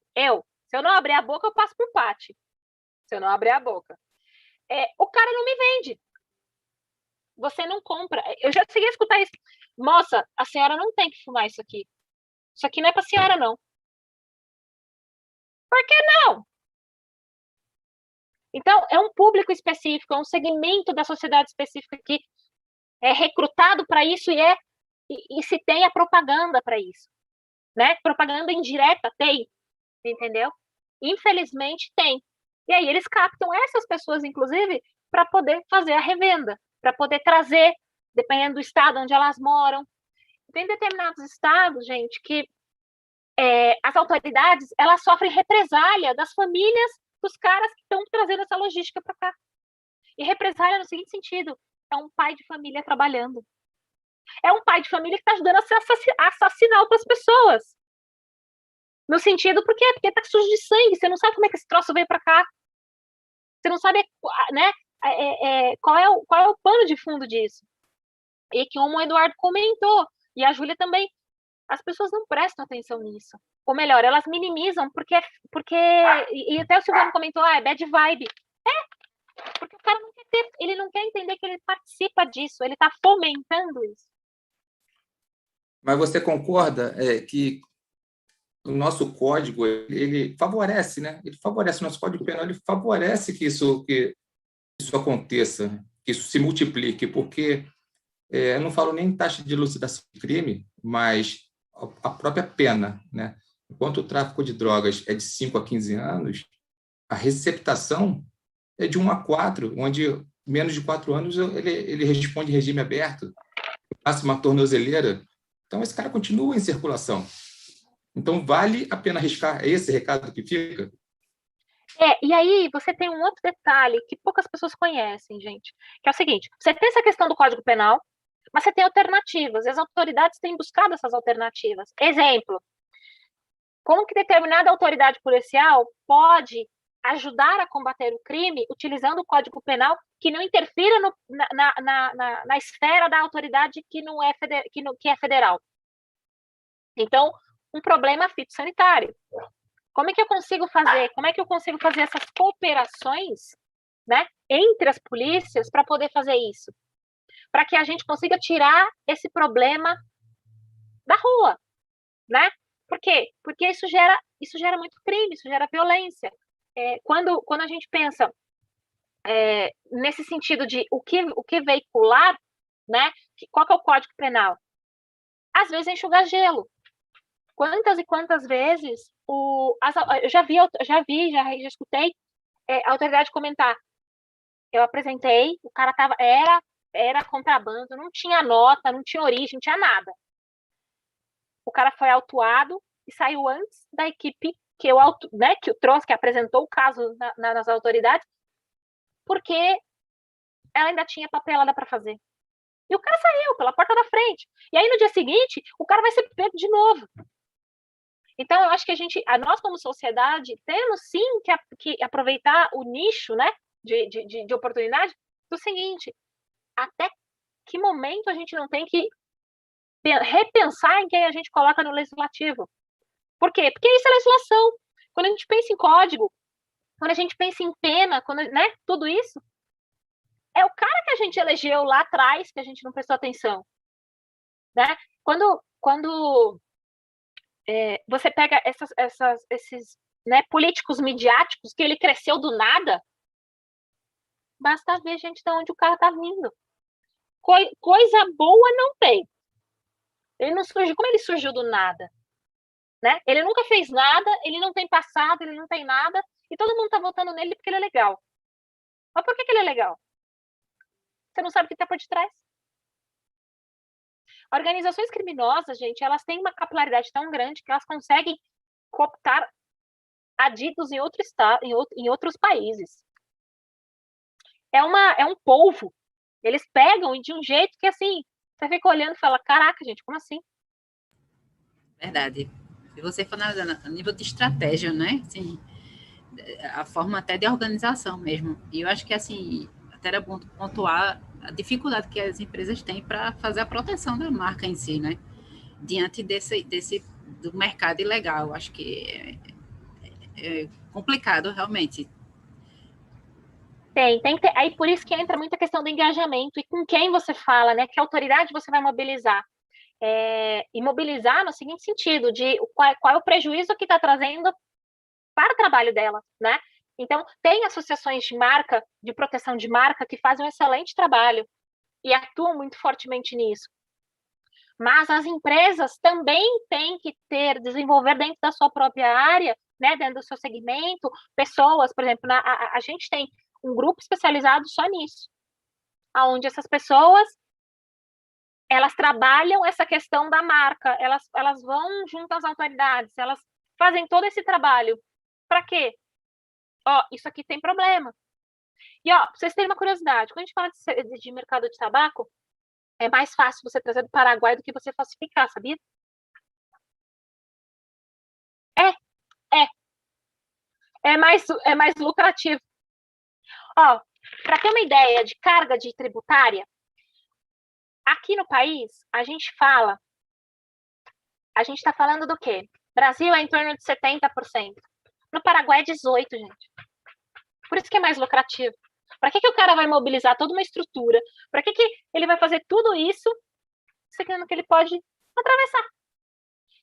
se eu não abrir a boca, eu passo por pátio. Se eu não abrir a boca. O cara não me vende. Você não compra. Eu já cheguei a escutar isso. Moça, a senhora não tem que fumar isso aqui. Isso aqui não é para a senhora, não. Por que não? Então, é um público específico, é um segmento da sociedade específica que é recrutado para isso e se tem a propaganda para isso, né? Propaganda indireta tem, entendeu? Infelizmente tem. E aí eles captam essas pessoas, inclusive, para poder fazer a revenda, para poder trazer, dependendo do estado onde elas moram. Tem determinados estados, gente, que as autoridades elas sofrem represália das famílias dos caras que estão trazendo essa logística para cá. E represália no seguinte sentido, é um pai de família trabalhando. É um pai de família que está ajudando a assassinar outras pessoas. No sentido, por quê? Porque tá sujo de sangue, você não sabe como é que esse troço veio para cá. Você não sabe, né, qual é o pano de fundo disso. E que o Eduardo comentou, e a Júlia também, as pessoas não prestam atenção nisso. Ou melhor, elas minimizam porque e até o Silvano comentou, é bad vibe. Porque o cara ele não quer entender que ele participa disso, ele está fomentando isso. Mas você concorda que o nosso código ele favorece, né? Ele favorece o nosso código penal, ele favorece que isso aconteça, que isso se multiplique, porque eu não falo nem taxa de elucidação de crime, mas a própria pena, né? Enquanto o tráfico de drogas é de 5 a 15 anos, a receptação é de 1 a 4, onde menos de 4 anos ele responde em regime aberto, passa uma tornozeleira. Então, esse cara continua em circulação. Então, vale a pena arriscar. É esse recado que fica? E aí você tem um outro detalhe que poucas pessoas conhecem, gente, que é o seguinte, você tem essa questão do Código Penal, mas você tem alternativas, e as autoridades têm buscado essas alternativas. Exemplo, como que determinada autoridade policial pode ajudar a combater o crime utilizando o Código Penal que não interfira na esfera da autoridade que é federal. Então, um problema fitossanitário. Como é que eu consigo fazer essas cooperações, né, entre as polícias para poder fazer isso? Para que a gente consiga tirar esse problema da rua, né? Por quê? Porque isso gera muito crime, isso gera violência. Quando a gente pensa nesse sentido de o que veicular, né? Qual que é o Código Penal? Às vezes é enxugar gelo. Quantas e quantas vezes eu já escutei a autoridade comentar. Eu apresentei, o cara era contrabando, não tinha nota, não tinha origem, não tinha nada. O cara foi autuado e saiu antes da equipe que trouxe, que apresentou o caso nas autoridades, porque ela ainda tinha papelada para fazer. E o cara saiu pela porta da frente. E aí, no dia seguinte, o cara vai ser pego de novo. Então, eu acho que nós como sociedade, temos sim que aproveitar o nicho, né, de oportunidade do seguinte, até que momento a gente não tem que repensar em quem a gente coloca no legislativo. Por quê? Porque isso é legislação. Quando a gente pensa em código, quando a gente pensa em pena, né, tudo isso, é o cara que a gente elegeu lá atrás que a gente não prestou atenção. Né? Quando você pega esses, né, políticos midiáticos que ele cresceu do nada, basta ver, gente, de onde o cara tá vindo. Coisa boa não tem. Ele não surgiu, como ele surgiu do nada? Né? Ele nunca fez nada, ele não tem passado, ele não tem nada, e todo mundo tá votando nele porque ele é legal. Mas por que ele é legal? Você não sabe o que tá por detrás. Organizações criminosas, gente, elas têm uma capilaridade tão grande que elas conseguem cooptar adidos em outros países. É um polvo. Eles pegam de um jeito que, assim, você fica olhando e fala, caraca, gente, como assim? Verdade. Se você for analisando a nível de estratégia, né? Assim, a forma até de organização mesmo. E eu acho que, assim, até era bom pontuar a dificuldade que as empresas têm para fazer a proteção da marca em si, né? Diante do mercado ilegal. Acho que é complicado, realmente. Tem que ter. Aí por isso que entra muita questão do engajamento e com quem você fala, né? Que autoridade você vai mobilizar. E mobilizar no seguinte sentido, de qual é o prejuízo que está trazendo para o trabalho dela, né? Então, tem associações de marca, de proteção de marca, que fazem um excelente trabalho e atuam muito fortemente nisso. Mas as empresas também têm que desenvolver dentro da sua própria área, né, dentro do seu segmento, pessoas, por exemplo, a gente tem um grupo especializado só nisso, onde essas pessoas, elas trabalham essa questão da marca, elas vão junto às autoridades, elas fazem todo esse trabalho. Para quê? Isso aqui tem problema. E, pra vocês terem uma curiosidade, quando a gente fala de mercado de tabaco, é mais fácil você trazer do Paraguai do que você falsificar, sabia? É mais lucrativo. Para ter uma ideia de carga de tributária, aqui no país, a gente está falando do quê? Brasil é em torno de 70%. No Paraguai é 18%, gente. Por isso que é mais lucrativo. Para que o cara vai mobilizar toda uma estrutura? Para que ele vai fazer tudo isso, sabendo que ele pode atravessar?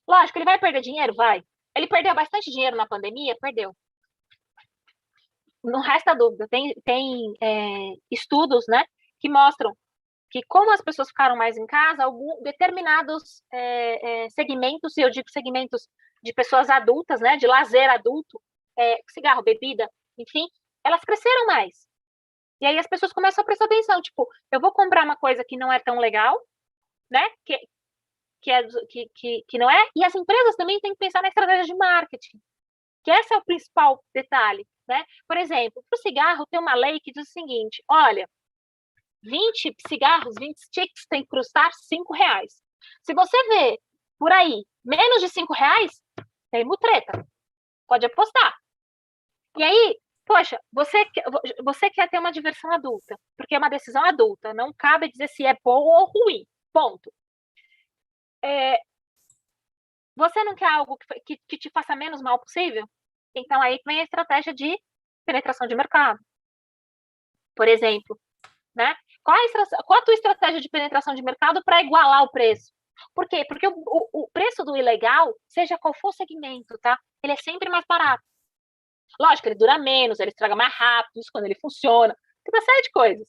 Lógico, ele vai perder dinheiro? Vai. Ele perdeu bastante dinheiro na pandemia? Perdeu. Não resta dúvida. Tem estudos, né, que mostram que como as pessoas ficaram mais em casa, determinados segmentos, e eu digo segmentos de pessoas adultas, né, de lazer adulto, cigarro, bebida, enfim, elas cresceram mais. E aí as pessoas começam a prestar atenção, tipo, eu vou comprar uma coisa que não é tão legal, né, que não é, e as empresas também têm que pensar na estratégia de marketing, que esse é o principal detalhe, né? Por exemplo, para o cigarro tem uma lei que diz o seguinte, olha, 20 cigarros, 20 sticks tem que custar R$ 5. Se você vê por aí menos de R$ 5, tem mutreta. Pode apostar. E aí, poxa, você quer ter uma diversão adulta, porque é uma decisão adulta, não cabe dizer se é bom ou ruim, ponto. Você não quer algo que te faça menos mal possível? Então, aí vem a estratégia de penetração de mercado. Por exemplo, né? Qual a tua estratégia de penetração de mercado para igualar o preço? Por quê? Porque o preço do ilegal, seja qual for o segmento, tá? Ele é sempre mais barato. Lógico, ele dura menos, ele estraga mais rápido, isso quando ele funciona, tem uma série de coisas.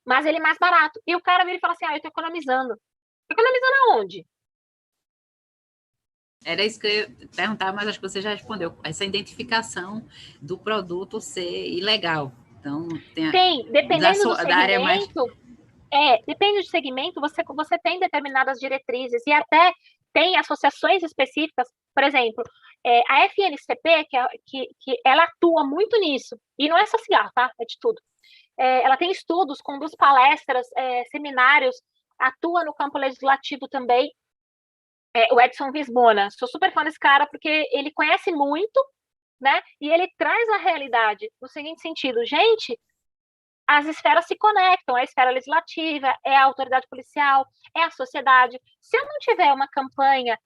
Mas ele é mais barato. E o cara vira e fala assim, eu tô economizando. Economizando aonde? Era isso que eu ia perguntar, mas acho que você já respondeu. Essa identificação do produto ser ilegal. Então, dependendo do da área mais... depende do segmento, você tem determinadas diretrizes e até tem associações específicas, por exemplo, a FNCP, que ela atua muito nisso, e não é só cigarro, tá? É de tudo. Ela tem estudos, conduz palestras, seminários, atua no campo legislativo também. O Edson Visbona, sou super fã desse cara, porque ele conhece muito, né? E ele traz a realidade no seguinte sentido, gente, as esferas se conectam, é a esfera legislativa, é a autoridade policial, é a sociedade. Se eu não tiver uma campanha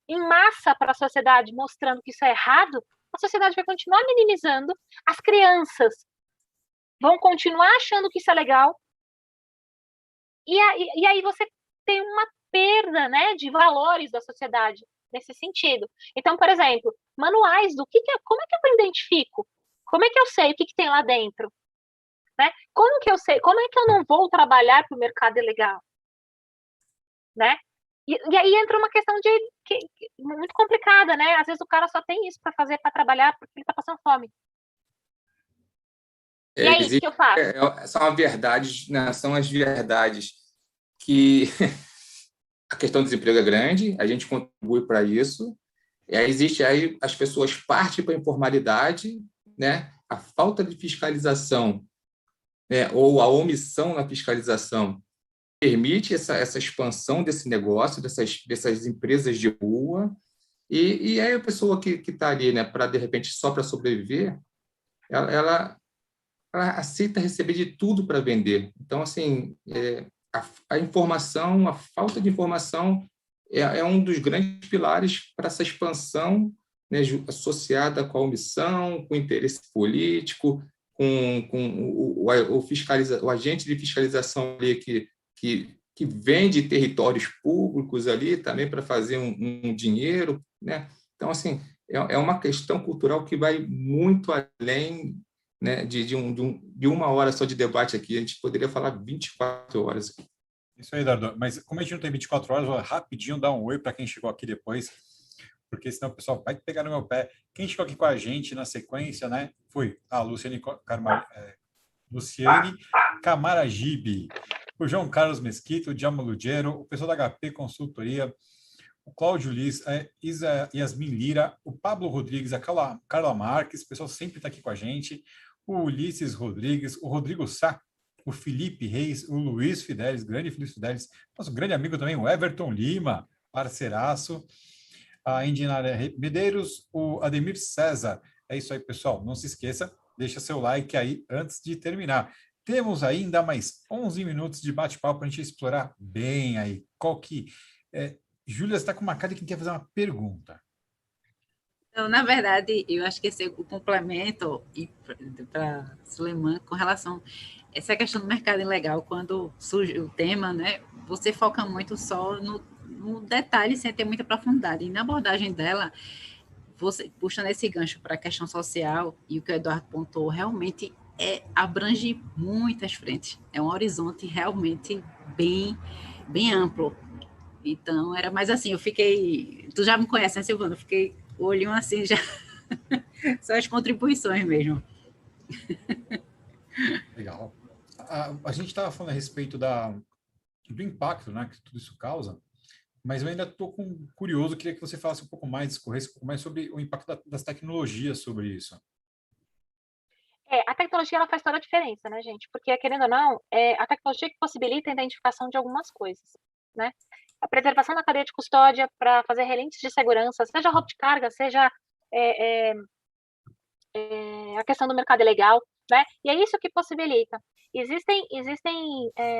em massa para a sociedade mostrando que isso é errado, a sociedade vai continuar minimizando, as crianças vão continuar achando que isso é legal, e aí você tem uma perda, né, de valores da sociedade nesse sentido. Então, por exemplo, manuais do como é que eu identifico? Como é que eu sei o que tem lá dentro? Né? Como que eu sei? Como é que eu não vou trabalhar para o mercado ilegal? Né? E aí entra uma questão muito complicada, né? Às vezes o cara só tem isso para fazer, para trabalhar, porque ele está passando fome. E aí, o que eu faço? São verdades, né? São as verdades que a questão do desemprego é grande, a gente contribui para isso, e aí as pessoas partem para a informalidade, né? A falta de fiscalização, né, ou a omissão na fiscalização permite essa expansão desse negócio, dessas empresas de rua, e aí a pessoa que está ali, né, de repente, só para sobreviver, ela aceita receber de tudo para vender. Então, assim, a informação, a falta de informação é um dos grandes pilares para essa expansão, né, associada com a omissão, com o interesse político, com o agente de fiscalização ali que vende territórios públicos ali também para fazer um dinheiro, né? Então, assim, é uma questão cultural que vai muito além, né, de uma hora só de debate aqui. A gente poderia falar 24 horas aqui. Isso aí, Dardo. Mas como a gente não tem 24 horas, vou rapidinho dar um oi para quem chegou aqui depois, porque senão o pessoal vai pegar no meu pé. Quem chegou aqui com a gente na sequência, né? Foi a Luciane Camaragibe, o João Carlos Mesquita, o Djalma Lugero, o pessoal da HP Consultoria, o Cláudio Liz, a Yasmin Lira, o Pablo Rodrigues, a Carla Marques, o pessoal sempre está aqui com a gente, o Ulisses Rodrigues, o Rodrigo Sá, o Felipe Reis, o Luiz Fidelis, grande Luiz Fidelis, nosso grande amigo também, o Everton Lima, parceiraço, a Indinara Medeiros, o Ademir César. É isso aí, pessoal. Não se esqueça, deixa seu like aí antes de terminar. Temos ainda mais 11 minutos de bate-papo para a gente explorar bem aí. Júlia está com uma cara de quem quer fazer uma pergunta. Então, na verdade, eu acho que esse é o complemento para Suleiman com relação a essa questão do mercado ilegal, quando surge o tema, né? Você foca muito só no detalhe sem ter muita profundidade. E na abordagem dela, você puxando esse gancho para a questão social, e o que o Eduardo pontuou, realmente abrange muitas frentes. É um horizonte realmente bem, bem amplo. Então, era mais assim, eu fiquei... Tu já me conhece, né, Silvana? Eu fiquei olhinho assim, já... Só as contribuições mesmo. Legal. A gente estava falando a respeito do impacto, né, que tudo isso causa, mas eu ainda estou curioso, queria que você falasse um pouco mais, discorresse um pouco mais sobre o impacto das tecnologias sobre isso. A tecnologia ela faz toda a diferença, né, gente? Porque, querendo ou não, a tecnologia que possibilita a identificação de algumas coisas, né? A preservação da cadeia de custódia para fazer relentes de segurança, seja roubo de carga, seja é, é, a questão do mercado ilegal, né? E é isso que possibilita.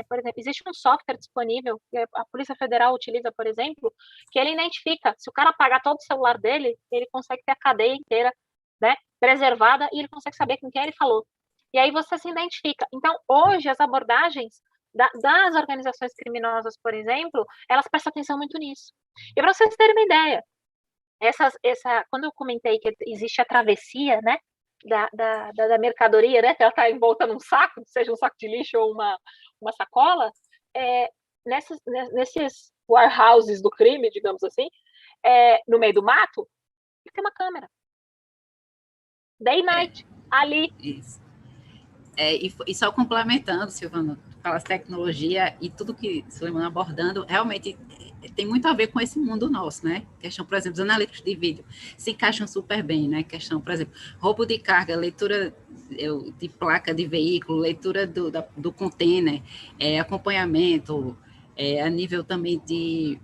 Por exemplo, existe um software disponível que a Polícia Federal utiliza, por exemplo, que ele identifica, se o cara apagar todo o celular dele, ele consegue ter a cadeia inteira, né, preservada e ele consegue saber com quem ele falou. E aí você se identifica. Então, hoje, as abordagens das organizações criminosas, por exemplo, elas prestam atenção muito nisso. E para vocês terem uma ideia, quando eu comentei que existe a travessia, né, da mercadoria, né, que ela está envolta num saco, seja um saco de lixo ou uma sacola, nesses warehouses do crime, digamos assim, no meio do mato, tem uma câmera. Day and night, ali. Isso. E só complementando, Silvana, fala tecnologia e tudo que Silvana abordando, realmente tem muito a ver com esse mundo nosso, né? Questão, por exemplo, dos analíticos de vídeo se encaixam super bem, né? Questão, por exemplo, roubo de carga, leitura de placa de veículo, leitura do container, acompanhamento, a nível também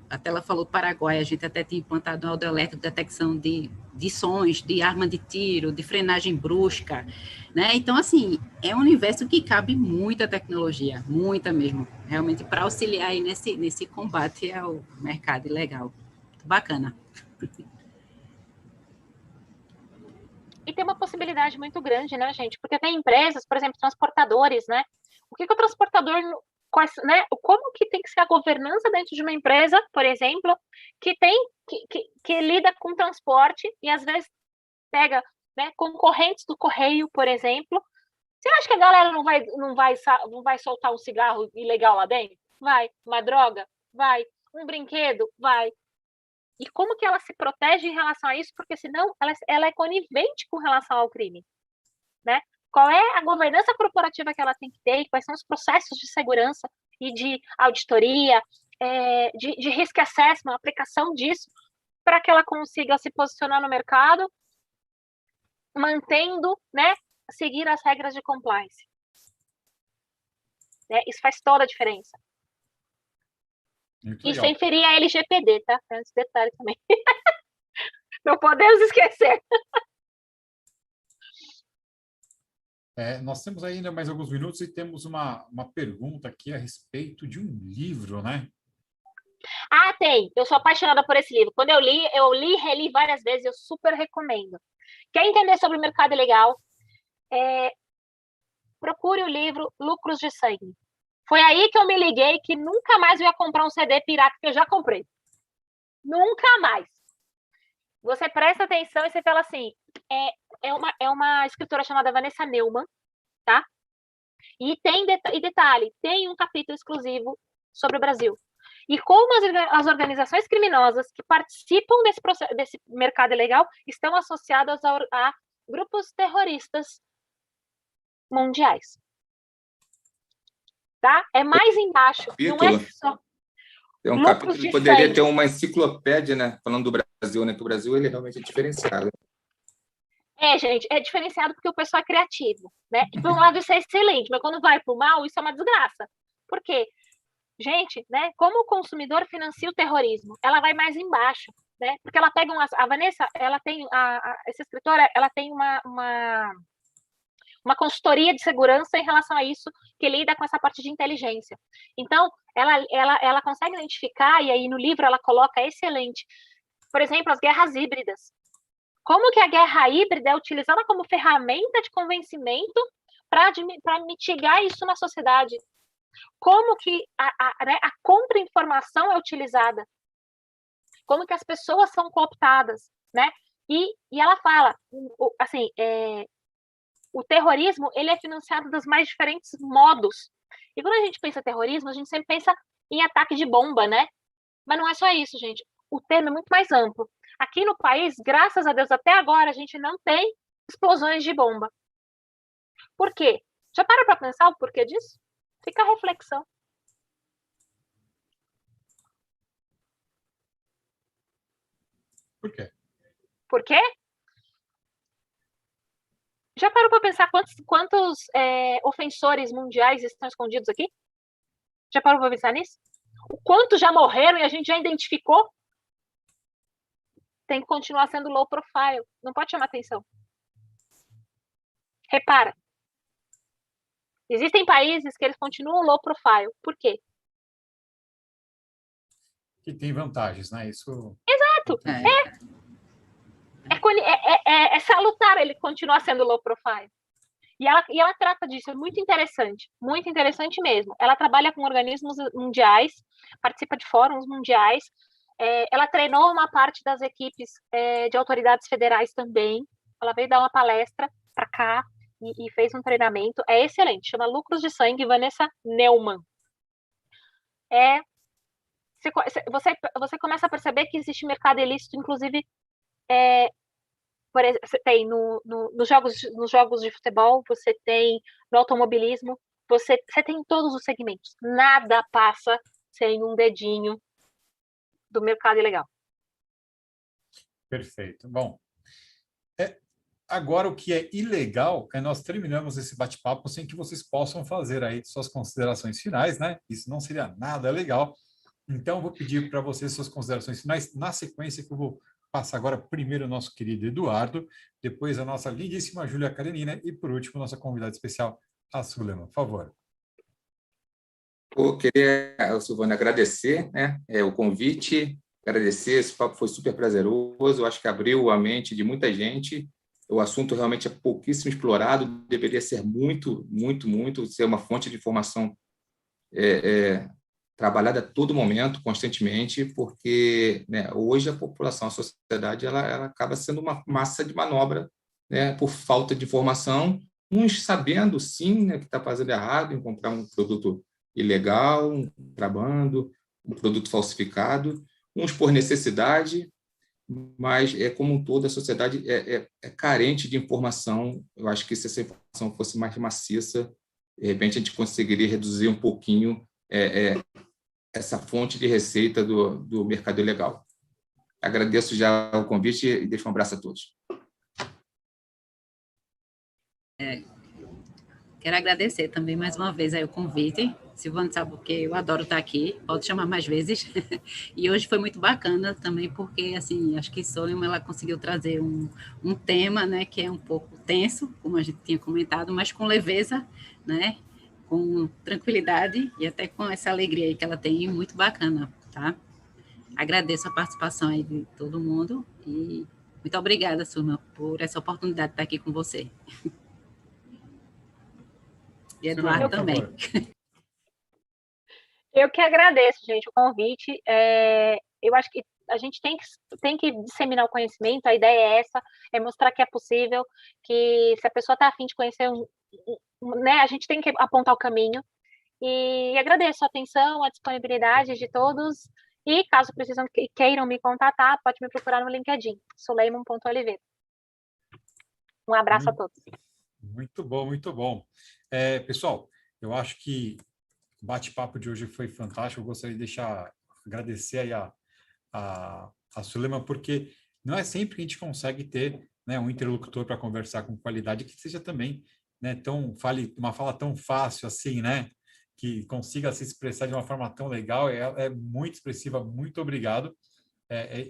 até ela falou Paraguai, a gente até tinha implantado um audioelétrico, detecção de sons, de arma de tiro, de frenagem brusca, né? Então, assim, é um universo que cabe muita tecnologia, muita mesmo, realmente para auxiliar aí nesse combate ao mercado ilegal. Muito bacana. E tem uma possibilidade muito grande, né, gente? Porque tem empresas, por exemplo, transportadores, né? O que o transportador, né? Como que tem que ser a governança dentro de uma empresa, por exemplo, que lida com transporte e às vezes pega, né, concorrentes do correio, por exemplo. Você acha que a galera não vai soltar um cigarro ilegal lá dentro? Vai. Uma droga? Vai. Um brinquedo? Vai. E como que ela se protege em relação a isso? Porque senão ela é conivente com relação ao crime, né? Qual é a governança corporativa que ela tem que ter? Quais são os processos de segurança e de auditoria, de risk assessment, aplicação disso, para que ela consiga se posicionar no mercado, mantendo, né, seguir as regras de compliance. Né? Isso faz toda a diferença. E sem ferir a LGPD, tá? Tem esse detalhe também. Não podemos esquecer. Nós temos ainda mais alguns minutos e temos uma pergunta aqui a respeito de um livro, né? Ah, tem. Eu sou apaixonada por esse livro. Quando eu li e reli várias vezes, eu super recomendo. Quer entender sobre o mercado ilegal? Procure o livro Lucros de Sangue. Foi aí que eu me liguei que nunca mais eu ia comprar um CD pirata que eu já comprei. Nunca mais. Você presta atenção e você fala assim, é uma escritora chamada Vanessa Neumann, tá? E detalhe, tem um capítulo exclusivo sobre o Brasil. E como as organizações criminosas que participam desse mercado ilegal estão associadas a grupos terroristas mundiais. Tá? É mais embaixo, capítulo, não é só. É um capítulo que poderia ter uma enciclopédia, né? Falando do Brasil, né? Que o Brasil ele realmente é diferenciado. Gente, é diferenciado porque o pessoal é criativo, né? E por um lado isso é excelente, mas quando vai para o mal, isso é uma desgraça. Por quê? Gente, né? Como o consumidor financia o terrorismo? Ela vai mais embaixo, né? Porque ela pega a Vanessa, ela tem essa escritora, ela tem uma consultoria de segurança em relação a isso, que lida com essa parte de inteligência. Então, ela consegue identificar, e aí no livro ela coloca excelente, por exemplo, as guerras híbridas. Como que a guerra híbrida é utilizada como ferramenta de convencimento para mitigar isso na sociedade? Como que a contra-informação é utilizada? Como que as pessoas são cooptadas, né? E ela fala, assim, o terrorismo ele é financiado dos mais diferentes modos. E quando a gente pensa em terrorismo, a gente sempre pensa em ataque de bomba, né? Mas não é só isso, gente. O termo é muito mais amplo. Aqui no país, graças a Deus, até agora, a gente não tem explosões de bomba. Por quê? Já para pensar o porquê disso? Fica a reflexão. Por quê? Por quê? Já parou para pensar quantos ofensores mundiais estão escondidos aqui? Já parou para pensar nisso? O quanto já morreram e a gente já identificou? Tem que continuar sendo low profile. Não pode chamar atenção. Repara. Existem países que eles continuam low profile. Por quê? Que tem vantagens, né? Isso. Exato. É salutar ele continuar sendo low profile. E ela trata disso, é muito interessante mesmo. Ela trabalha com organismos mundiais, participa de fóruns mundiais, ela treinou uma parte das equipes de autoridades federais também, ela veio dar uma palestra para cá e fez um treinamento, é excelente, chama Lucros de Sangue, Vanessa Neumann. Você começa a perceber que existe mercado ilícito, inclusive você tem nos jogos de futebol, você tem no automobilismo, você tem em todos os segmentos. Nada passa sem um dedinho do mercado ilegal. Perfeito. Bom, agora o que é ilegal é nós terminamos esse bate-papo sem que vocês possam fazer aí suas considerações finais, né? Isso não seria nada legal. Então, eu vou pedir para vocês suas considerações finais na sequência que eu vou passar agora primeiro o nosso querido Eduardo, depois a nossa lindíssima Júlia Karenina e, por último, nossa convidada especial, a Sulema. Por favor. Eu queria, Silvana, agradecer, né, o convite, agradecer, esse papo foi super prazeroso, eu acho que abriu a mente de muita gente, o assunto realmente é pouquíssimo explorado, deveria ser muito, ser uma fonte de informação trabalhada a todo momento, constantemente, porque, né, hoje a população, a sociedade, ela acaba sendo uma massa de manobra, né, por falta de informação, uns sabendo, sim, né, que está fazendo errado em comprar um produto ilegal, um contrabando, um produto falsificado, uns por necessidade, mas como um todo a sociedade é carente de informação. Eu acho que se essa informação fosse mais maciça, de repente a gente conseguiria reduzir um pouquinho essa fonte de receita do mercado ilegal. Agradeço já o convite e deixo um abraço a todos. Quero agradecer também mais uma vez aí o convite. Silvana sabe porque eu adoro estar aqui, pode chamar mais vezes. E hoje foi muito bacana também porque, assim, acho que Solima ela conseguiu trazer um tema, né, que é um pouco tenso, como a gente tinha comentado, mas com leveza, né, com tranquilidade e até com essa alegria aí que ela tem, muito bacana, tá? Agradeço a participação aí de todo mundo e muito obrigada, Sulma, por essa oportunidade de estar aqui com você. E Eduardo também. Eu que agradeço, gente, o convite. Eu acho que a gente tem que disseminar o conhecimento, a ideia é essa, é mostrar que é possível, que se a pessoa está a fim de conhecer, né, a gente tem que apontar o caminho. E agradeço a atenção, a disponibilidade de todos. E caso precisam queiram me contatar, pode me procurar no LinkedIn, suleiman.oliveira. Um abraço a todos. Muito bom, muito bom. Pessoal, eu acho que o bate-papo de hoje foi fantástico. Eu gostaria de agradecer aí a Sulema, porque não é sempre que a gente consegue ter, né, um interlocutor para conversar com qualidade que seja também, né, uma fala tão fácil assim, né, que consiga se expressar de uma forma tão legal. É muito expressiva. Muito obrigado.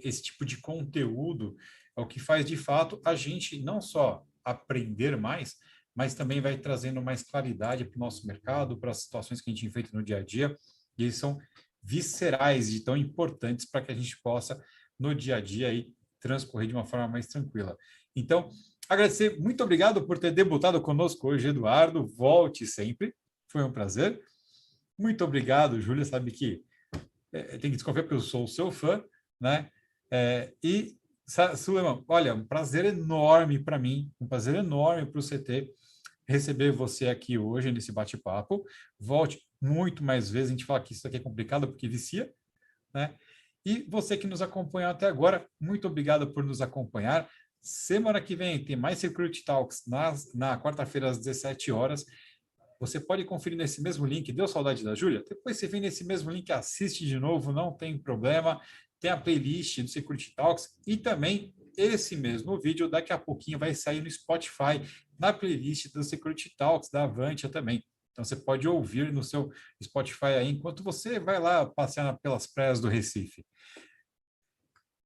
Esse tipo de conteúdo é o que faz, de fato, a gente não só aprender mais, mas também vai trazendo mais claridade para o nosso mercado, para as situações que a gente enfrenta no dia a dia, e eles são viscerais e tão importantes para que a gente possa, no dia a dia, aí, transcorrer de uma forma mais tranquila. Então, agradecer, muito obrigado por ter debutado conosco hoje, Eduardo, volte sempre, foi um prazer. Muito obrigado, Júlia, sabe que tem que desconfiar porque eu sou o seu fã, né? E, Sulema, olha, um prazer enorme para mim, um prazer enorme para o CT receber você aqui hoje nesse bate-papo. Volte muito mais vezes, a gente fala que isso aqui é complicado porque vicia, né? E você que nos acompanhou até agora, muito obrigado por nos acompanhar. Semana que vem tem mais Security Talks na quarta-feira às 17 horas. Você pode conferir nesse mesmo link. Deu saudade da Júlia? Depois você vem nesse mesmo link, assiste de novo, não tem problema. Tem a playlist do Security Talks e também esse mesmo vídeo daqui a pouquinho vai sair no Spotify, na playlist do Security Talks da Avantia também. Então, você pode ouvir no seu Spotify aí, enquanto você vai lá passear pelas praias do Recife.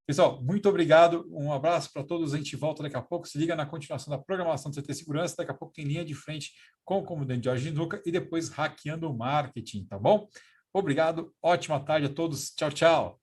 Pessoal, muito obrigado. Um abraço para todos. A gente volta daqui a pouco. Se liga na continuação da programação do CT Segurança. Daqui a pouco tem linha de frente com o comandante Jorge Nuca e depois hackeando o marketing, tá bom? Obrigado. Ótima tarde a todos. Tchau, tchau.